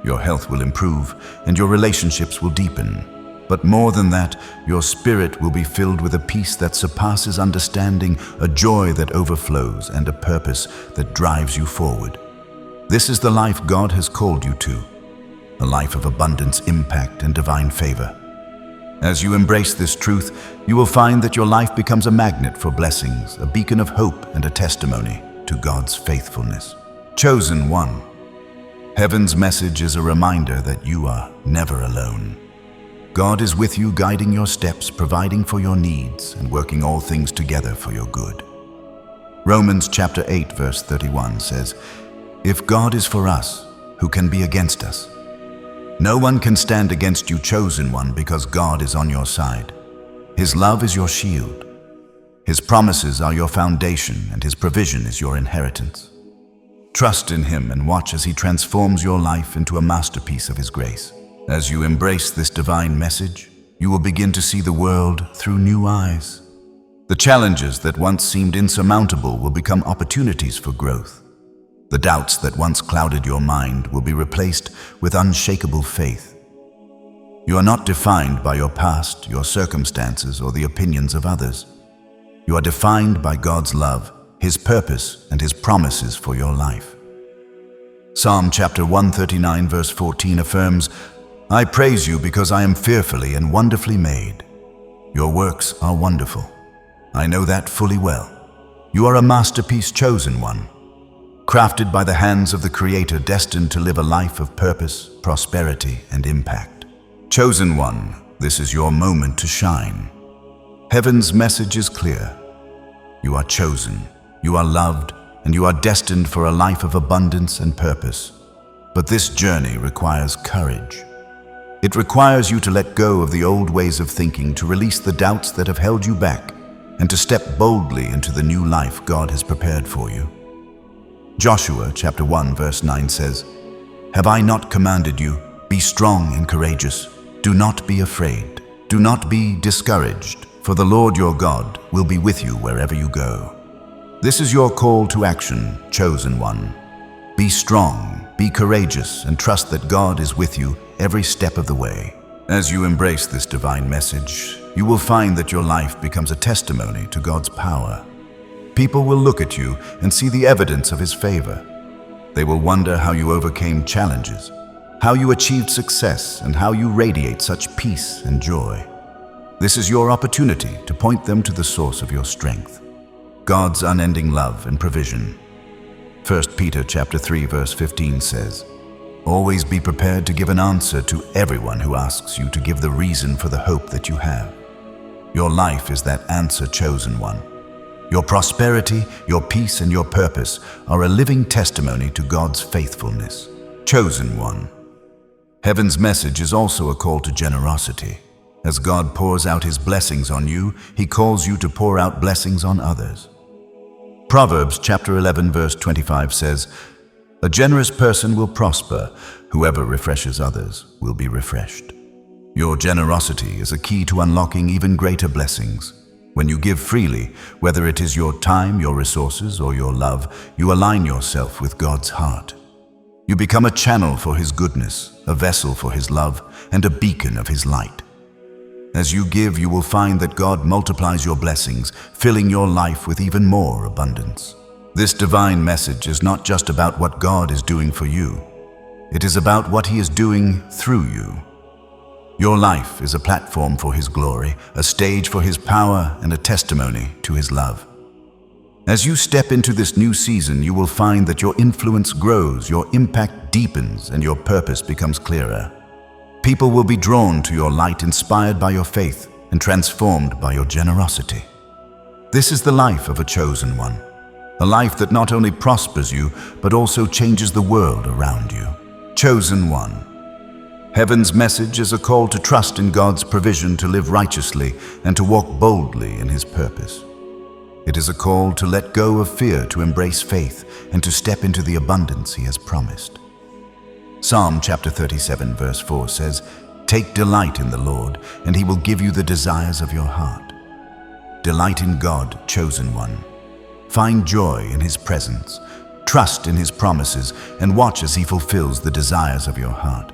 your health will improve, and your relationships will deepen. But more than that, your spirit will be filled with a peace that surpasses understanding, a joy that overflows, and a purpose that drives you forward. This is the life God has called you to, a life of abundance, impact, and divine favor. As you embrace this truth, you will find that your life becomes a magnet for blessings, a beacon of hope, and a testimony to God's faithfulness. Chosen one. Heaven's message is a reminder that you are never alone. God is with you, guiding your steps, providing for your needs, and working all things together for your good. Romans chapter 8 verse 31 says, "If God is for us, who can be against us? No one can stand against you, chosen one, because God is on your side. His love is your shield. His promises are your foundation, and His provision is your inheritance." Trust in Him and watch as He transforms your life into a masterpiece of His grace. As you embrace this divine message, you will begin to see the world through new eyes. The challenges that once seemed insurmountable will become opportunities for growth. The doubts that once clouded your mind will be replaced with unshakable faith. You are not defined by your past, your circumstances, or the opinions of others. You are defined by God's love, His purpose, and His promises for your life. Psalm chapter 139 verse 14 affirms, "I praise you because I am fearfully and wonderfully made. Your works are wonderful. I know that fully well. You are a masterpiece, chosen one, crafted by the hands of the Creator, destined to live a life of purpose, prosperity, and impact. Chosen one, this is your moment to shine. Heaven's message is clear. You are chosen, you are loved, and you are destined for a life of abundance and purpose. But this journey requires courage. It requires you to let go of the old ways of thinking, to release the doubts that have held you back, and to step boldly into the new life God has prepared for you. Joshua chapter 1 verse 9 says, "Have I not commanded you? Be strong and courageous. Do not be afraid. Do not be discouraged, for the Lord your God will be with you wherever you go." This is your call to action, chosen one. Be strong, be courageous, and trust that God is with you every step of the way. As you embrace this divine message, you will find that your life becomes a testimony to God's power. People will look at you and see the evidence of His favor. They will wonder how you overcame challenges, how you achieved success, and how you radiate such peace and joy. This is your opportunity to point them to the source of your strength, God's unending love and provision. 1 Peter chapter 3 verse 15 says, "Always be prepared to give an answer to everyone who asks you to give the reason for the hope that you have." Your life is that answer, chosen one. Your prosperity, your peace, and your purpose are a living testimony to God's faithfulness. Chosen one. Heaven's message is also a call to generosity. As God pours out His blessings on you, He calls you to pour out blessings on others. Proverbs chapter 11 verse 25 says, "A generous person will prosper. Whoever refreshes others will be refreshed." Your generosity is a key to unlocking even greater blessings. When you give freely, whether it is your time, your resources, or your love, you align yourself with God's heart. You become a channel for His goodness, a vessel for His love, and a beacon of His light. As you give, you will find that God multiplies your blessings, filling your life with even more abundance. This divine message is not just about what God is doing for you. It is about what He is doing through you. Your life is a platform for His glory, a stage for His power, and a testimony to His love. As you step into this new season, you will find that your influence grows, your impact deepens, and your purpose becomes clearer. People will be drawn to your light, inspired by your faith, and transformed by your generosity. This is the life of a chosen one, a life that not only prospers you, but also changes the world around you. Chosen one. Heaven's message is a call to trust in God's provision, to live righteously, and to walk boldly in His purpose. It is a call to let go of fear, to embrace faith, and to step into the abundance He has promised. Psalm chapter 37 verse 4 says, "Take delight in the Lord, and He will give you the desires of your heart." Delight in God, chosen one. Find joy in His presence, trust in His promises, and watch as He fulfills the desires of your heart.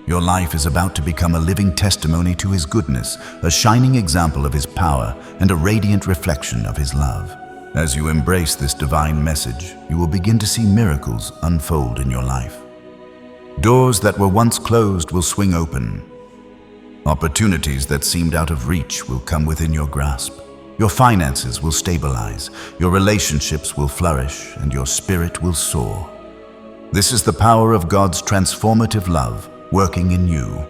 Your life is about to become a living testimony to His goodness, a shining example of His power, and a radiant reflection of His love. As you embrace this divine message, you will begin to see miracles unfold in your life. Doors that were once closed will swing open. Opportunities that seemed out of reach will come within your grasp. Your finances will stabilize, your relationships will flourish, and your spirit will soar. This is the power of God's transformative love working in you.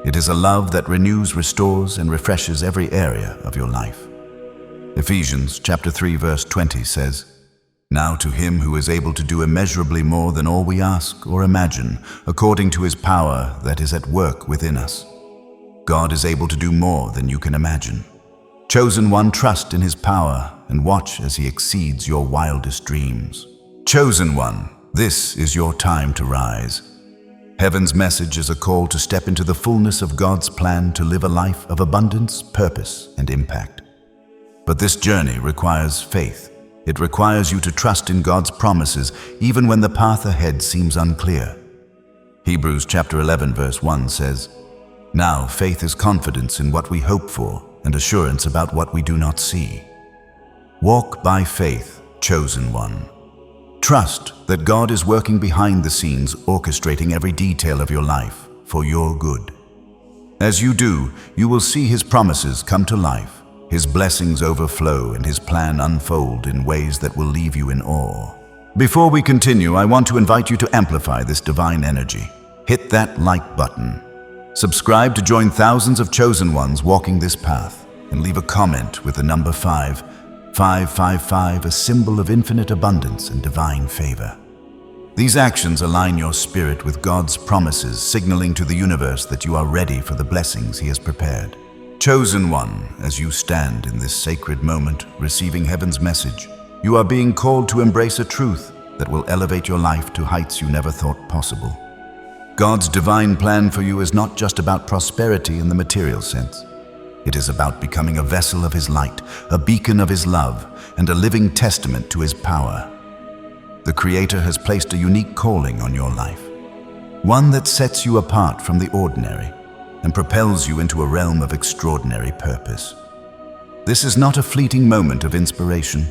It is a love that renews, restores, and refreshes every area of your life. Ephesians chapter 3 verse 20 says, "Now to Him who is able to do immeasurably more than all we ask or imagine, according to His power that is at work within us." God is able to do more than you can imagine. Chosen one, trust in His power and watch as He exceeds your wildest dreams. Chosen one, this is your time to rise. Heaven's message is a call to step into the fullness of God's plan, to live a life of abundance, purpose, and impact. But this journey requires faith. It requires you to trust in God's promises, even when the path ahead seems unclear. Hebrews chapter 11 verse 1 says, "Now faith is confidence in what we hope for, and assurance about what we do not see." Walk by faith, chosen one. Trust that God is working behind the scenes, orchestrating every detail of your life for your good. As you do, you will see His promises come to life, His blessings overflow, and His plan unfold in ways that will leave you in awe. Before we continue, I want to invite you to amplify this divine energy. Hit that like button. Subscribe to join thousands of chosen ones walking this path, and leave a comment with the number 5. 555, a symbol of infinite abundance and divine favor. These actions align your spirit with God's promises, signaling to the universe that you are ready for the blessings He has prepared. Chosen one, as you stand in this sacred moment, receiving heaven's message, you are being called to embrace a truth that will elevate your life to heights you never thought possible. God's divine plan for you is not just about prosperity in the material sense. It is about becoming a vessel of His light, a beacon of His love, and a living testament to His power. The Creator has placed a unique calling on your life, one that sets you apart from the ordinary and propels you into a realm of extraordinary purpose. This is not a fleeting moment of inspiration.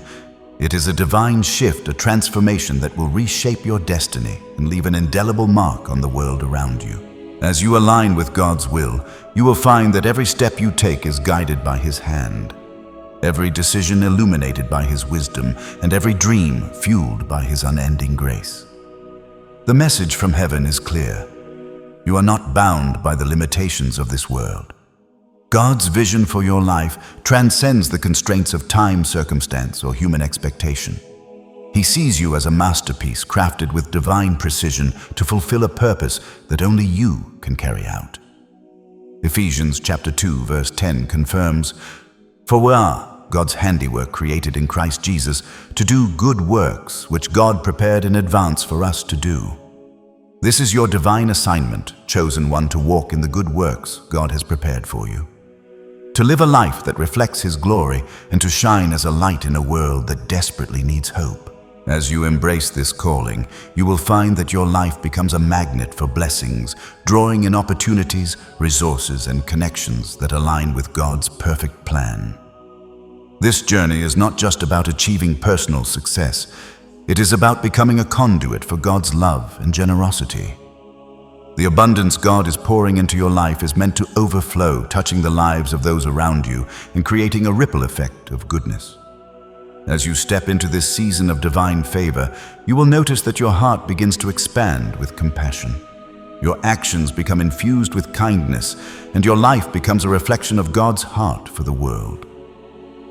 It is a divine shift, a transformation that will reshape your destiny and leave an indelible mark on the world around you. As you align with God's will, you will find that every step you take is guided by His hand, every decision illuminated by His wisdom, and every dream fueled by His unending grace. The message from heaven is clear. You are not bound by the limitations of this world. God's vision for your life transcends the constraints of time, circumstance, or human expectation. He sees you as a masterpiece crafted with divine precision to fulfill a purpose that only you can carry out. Ephesians chapter 2, verse 10 confirms, "For we are God's handiwork created in Christ Jesus to do good works which God prepared in advance for us to do." This is your divine assignment, chosen one, to walk in the good works God has prepared for you, to live a life that reflects His glory and to shine as a light in a world that desperately needs hope. As you embrace this calling, you will find that your life becomes a magnet for blessings, drawing in opportunities, resources, and connections that align with God's perfect plan. This journey is not just about achieving personal success. It is about becoming a conduit for God's love and generosity. The abundance God is pouring into your life is meant to overflow, touching the lives of those around you and creating a ripple effect of goodness. As you step into this season of divine favor, you will notice that your heart begins to expand with compassion. Your actions become infused with kindness, and your life becomes a reflection of God's heart for the world.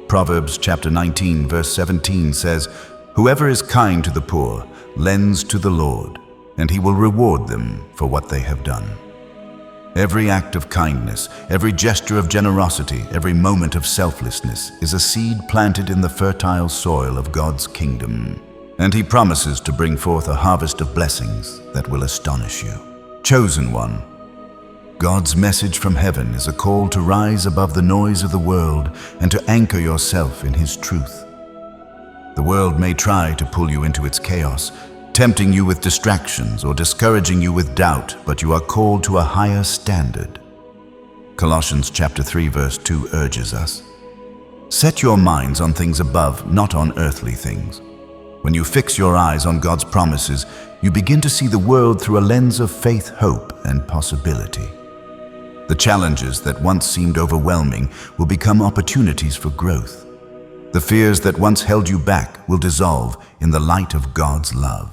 Proverbs chapter 19, verse 17 says, "Whoever is kind to the poor lends to the Lord, and He will reward them for what they have done." Every act of kindness, every gesture of generosity, every moment of selflessness is a seed planted in the fertile soil of God's kingdom, and He promises to bring forth a harvest of blessings that will astonish you. Chosen one, God's message from heaven is a call to rise above the noise of the world and to anchor yourself in His truth. The world may try to pull you into its chaos, tempting you with distractions or discouraging you with doubt, but you are called to a higher standard. Colossians chapter 3, verse 2 urges us, "Set your minds on things above, not on earthly things." When you fix your eyes on God's promises, you begin to see the world through a lens of faith, hope, and possibility. The challenges that once seemed overwhelming will become opportunities for growth. The fears that once held you back will dissolve in the light of God's love.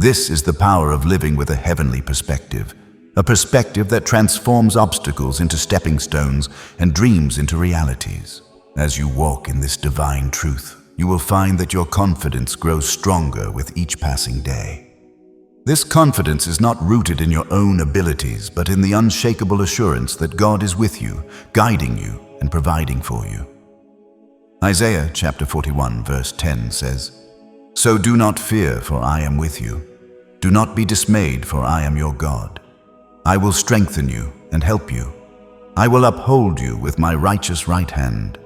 This is the power of living with a heavenly perspective, a perspective that transforms obstacles into stepping stones and dreams into realities. As you walk in this divine truth, you will find that your confidence grows stronger with each passing day. This confidence is not rooted in your own abilities, but in the unshakable assurance that God is with you, guiding you, and providing for you. Isaiah chapter 41, verse 10 says, "So do not fear, for I am with you. Do not be dismayed, for I am your God. I will strengthen you and help you. I will uphold you with my righteous right hand."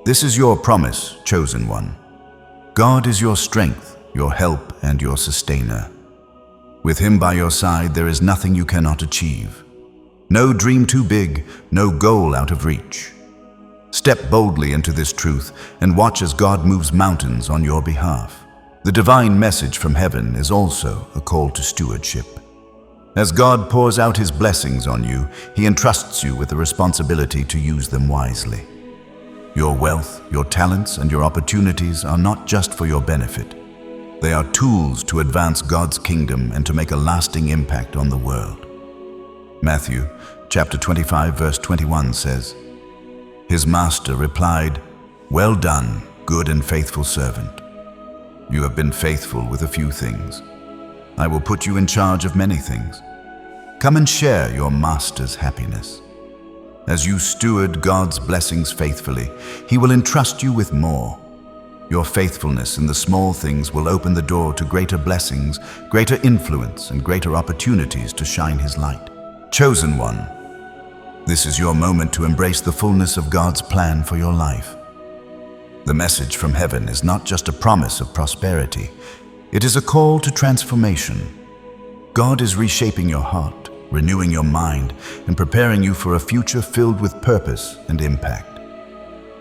This is your promise, chosen one. God is your strength, your help, and your sustainer. With Him by your side, there is nothing you cannot achieve. No dream too big, no goal out of reach. Step boldly into this truth and watch as God moves mountains on your behalf. The divine message from heaven is also a call to stewardship. As God pours out His blessings on you, He entrusts you with the responsibility to use them wisely. Your wealth, your talents, and your opportunities are not just for your benefit. They are tools to advance God's kingdom and to make a lasting impact on the world. Matthew chapter 25, verse 21 says, "His master replied, Well done, good and faithful servant. You have been faithful with a few things. I will put you in charge of many things. Come and share your master's happiness. As you steward God's blessings faithfully, He will entrust you with more. Your faithfulness in the small things will open the door to greater blessings, greater influence, and greater opportunities to shine His light. Chosen one, this is your moment to embrace the fullness of God's plan for your life. The message from heaven is not just a promise of prosperity. It is a call to transformation. God is reshaping your heart, renewing your mind, and preparing you for a future filled with purpose and impact.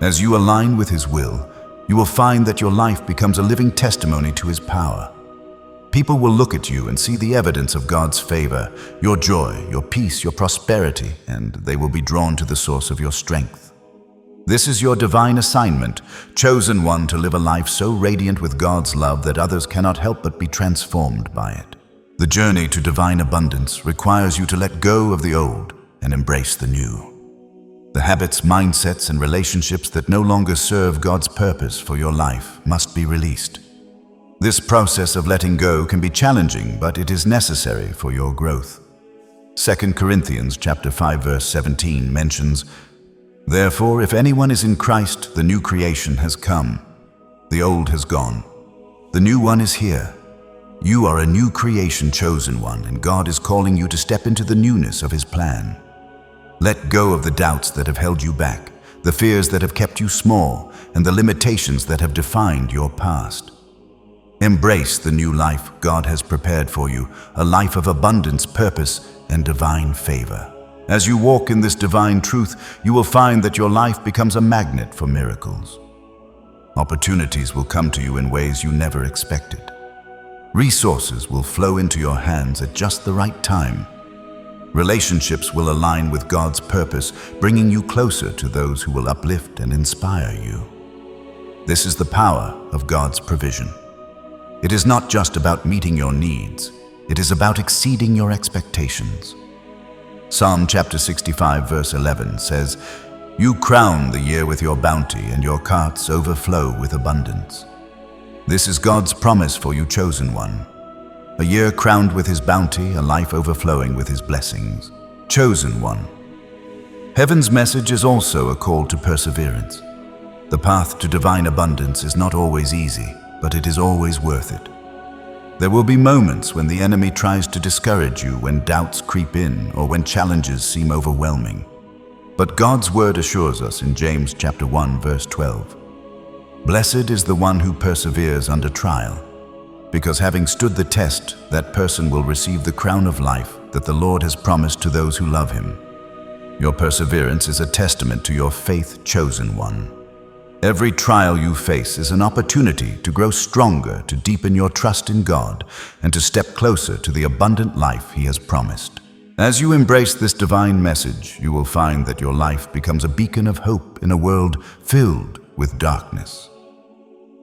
As you align with His will, you will find that your life becomes a living testimony to His power. People will look at you and see the evidence of God's favor, your joy, your peace, your prosperity, and they will be drawn to the source of your strength. This is your divine assignment, chosen one to live a life so radiant with God's love that others cannot help but be transformed by it. The journey to divine abundance requires you to let go of the old and embrace the new. The habits, mindsets, and relationships that no longer serve God's purpose for your life must be released. This process of letting go can be challenging, but it is necessary for your growth. 2 Corinthians chapter 5 verse 17 mentions, "Therefore, if anyone is in Christ, the new creation has come. The old has gone. The new one is here." You are a new creation, chosen one, and God is calling you to step into the newness of His plan. Let go of the doubts that have held you back, the fears that have kept you small, and the limitations that have defined your past. Embrace the new life God has prepared for you, a life of abundance, purpose, and divine favor. As you walk in this divine truth, you will find that your life becomes a magnet for miracles. Opportunities will come to you in ways you never expected. Resources will flow into your hands at just the right time. Relationships will align with God's purpose, bringing you closer to those who will uplift and inspire you. This is the power of God's provision. It is not just about meeting your needs, it is about exceeding your expectations. Psalm chapter 65 verse 11 says, "You crown the year with your bounty, and your carts overflow with abundance." This is God's promise for you, chosen one. A year crowned with His bounty, a life overflowing with His blessings. Chosen one. Heaven's message is also a call to perseverance. The path to divine abundance is not always easy, but it is always worth it. There will be moments when the enemy tries to discourage you, when doubts creep in, or when challenges seem overwhelming. But God's word assures us in James chapter 1 verse 12, "Blessed is the one who perseveres under trial, because having stood the test, that person will receive the crown of life that the Lord has promised to those who love Him." Your perseverance is a testament to your faith, chosen one. Every trial you face is an opportunity to grow stronger, to deepen your trust in God, and to step closer to the abundant life He has promised. As you embrace this divine message, you will find that your life becomes a beacon of hope in a world filled with darkness.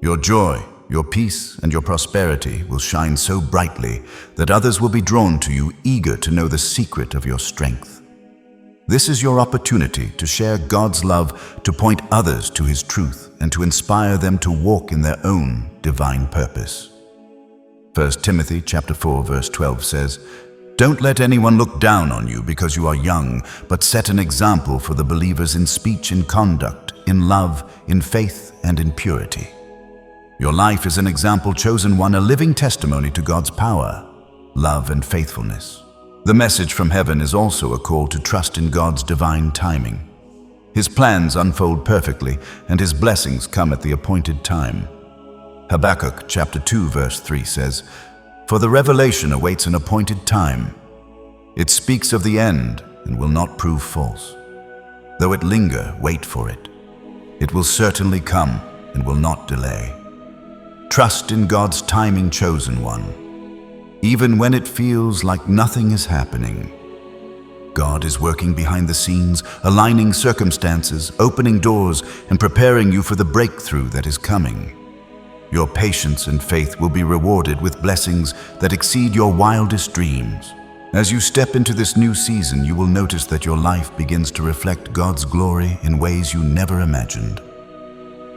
Your joy, your peace, and your prosperity will shine so brightly that others will be drawn to you, eager to know the secret of your strength. This is your opportunity to share God's love, to point others to His truth, and to inspire them to walk in their own divine purpose. 1 Timothy chapter 4 verse 12 says, "Don't let anyone look down on you because you are young, but set an example for the believers in speech and conduct, in love, in faith, and in purity." Your life is an example, chosen one, a living testimony to God's power, love, and faithfulness. The message from heaven is also a call to trust in God's divine timing. His plans unfold perfectly, and His blessings come at the appointed time. Habakkuk chapter 2 verse 3 says, "For the revelation awaits an appointed time. It speaks of the end and will not prove false. Though it linger, wait for it. It will certainly come and will not delay." Trust in God's timing, chosen one. Even when it feels like nothing is happening, God is working behind the scenes, aligning circumstances, opening doors, and preparing you for the breakthrough that is coming. Your patience and faith will be rewarded with blessings that exceed your wildest dreams. As you step into this new season, you will notice that your life begins to reflect God's glory in ways you never imagined.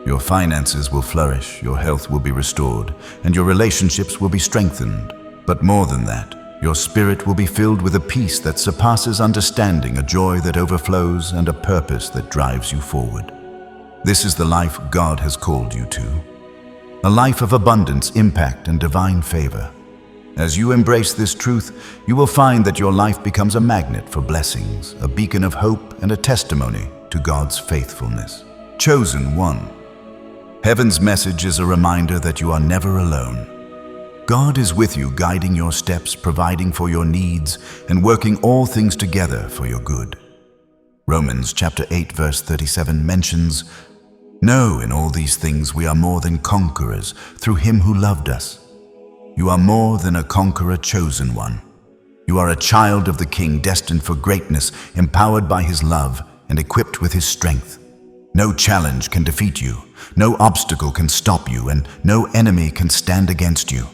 Your finances will flourish, your health will be restored, and your relationships will be strengthened. But more than that, your spirit will be filled with a peace that surpasses understanding, a joy that overflows, and a purpose that drives you forward. This is the life God has called you to. A life of abundance, impact, and divine favor. As you embrace this truth, you will find that your life becomes a magnet for blessings, a beacon of hope, and a testimony to God's faithfulness. Chosen one. Heaven's message is a reminder that you are never alone. God is with you, guiding your steps, providing for your needs, and working all things together for your good. Romans chapter 8, verse 37 mentions, "No, in all these things we are more than conquerors through him who loved us." You are more than a conqueror, chosen one. You are a child of the King, destined for greatness, empowered by his love, and equipped with his strength. No challenge can defeat you, no obstacle can stop you, and no enemy can stand against you.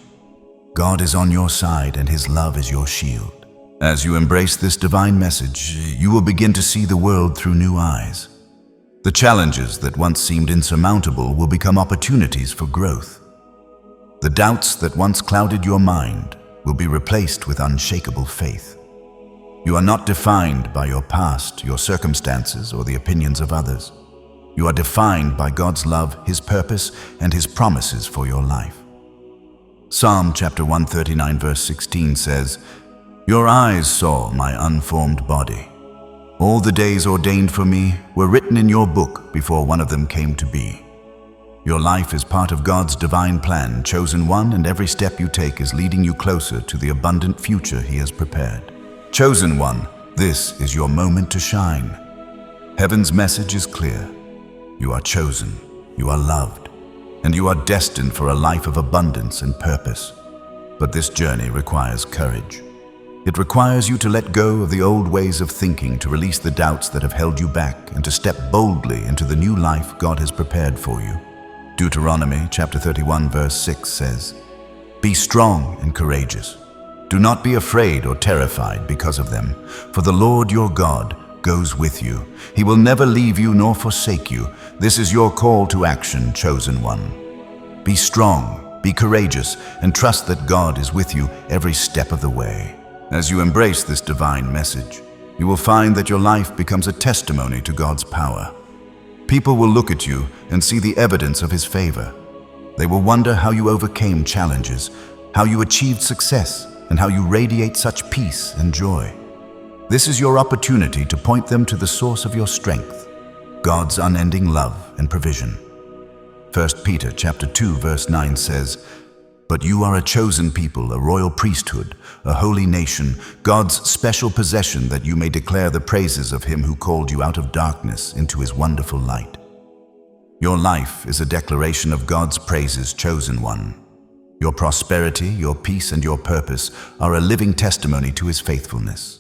God is on your side, and his love is your shield. As you embrace this divine message, you will begin to see the world through new eyes. The challenges that once seemed insurmountable will become opportunities for growth. The doubts that once clouded your mind will be replaced with unshakable faith. You are not defined by your past, your circumstances, or the opinions of others. You are defined by God's love, his purpose, and his promises for your life. Psalm chapter 139 verse 16 says, "Your eyes saw my unformed body. All the days ordained for me were written in your book before one of them came to be." Your life is part of God's divine plan, chosen one, and every step you take is leading you closer to the abundant future he has prepared. Chosen one, this is your moment to shine. Heaven's message is clear. You are chosen, you are loved, and you are destined for a life of abundance and purpose. But this journey requires courage. It requires you to let go of the old ways of thinking, to release the doubts that have held you back, and to step boldly into the new life God has prepared for you. Deuteronomy chapter 31 verse 6 says, "Be strong and courageous. Do not be afraid or terrified because of them, for the Lord your God goes with you. He will never leave you nor forsake you." This is your call to action, chosen one. Be strong, be courageous, and trust that God is with you every step of the way. As you embrace this divine message, you will find that your life becomes a testimony to God's power. People will look at you and see the evidence of his favor. They will wonder how you overcame challenges, how you achieved success, and how you radiate such peace and joy. This is your opportunity to point them to the source of your strength, God's unending love and provision. 1 Peter chapter 2 verse 9 says, "But you are a chosen people, a royal priesthood, a holy nation, God's special possession, that you may declare the praises of him who called you out of darkness into his wonderful light." Your life is a declaration of God's praises, chosen one. Your prosperity, your peace, and your purpose are a living testimony to his faithfulness.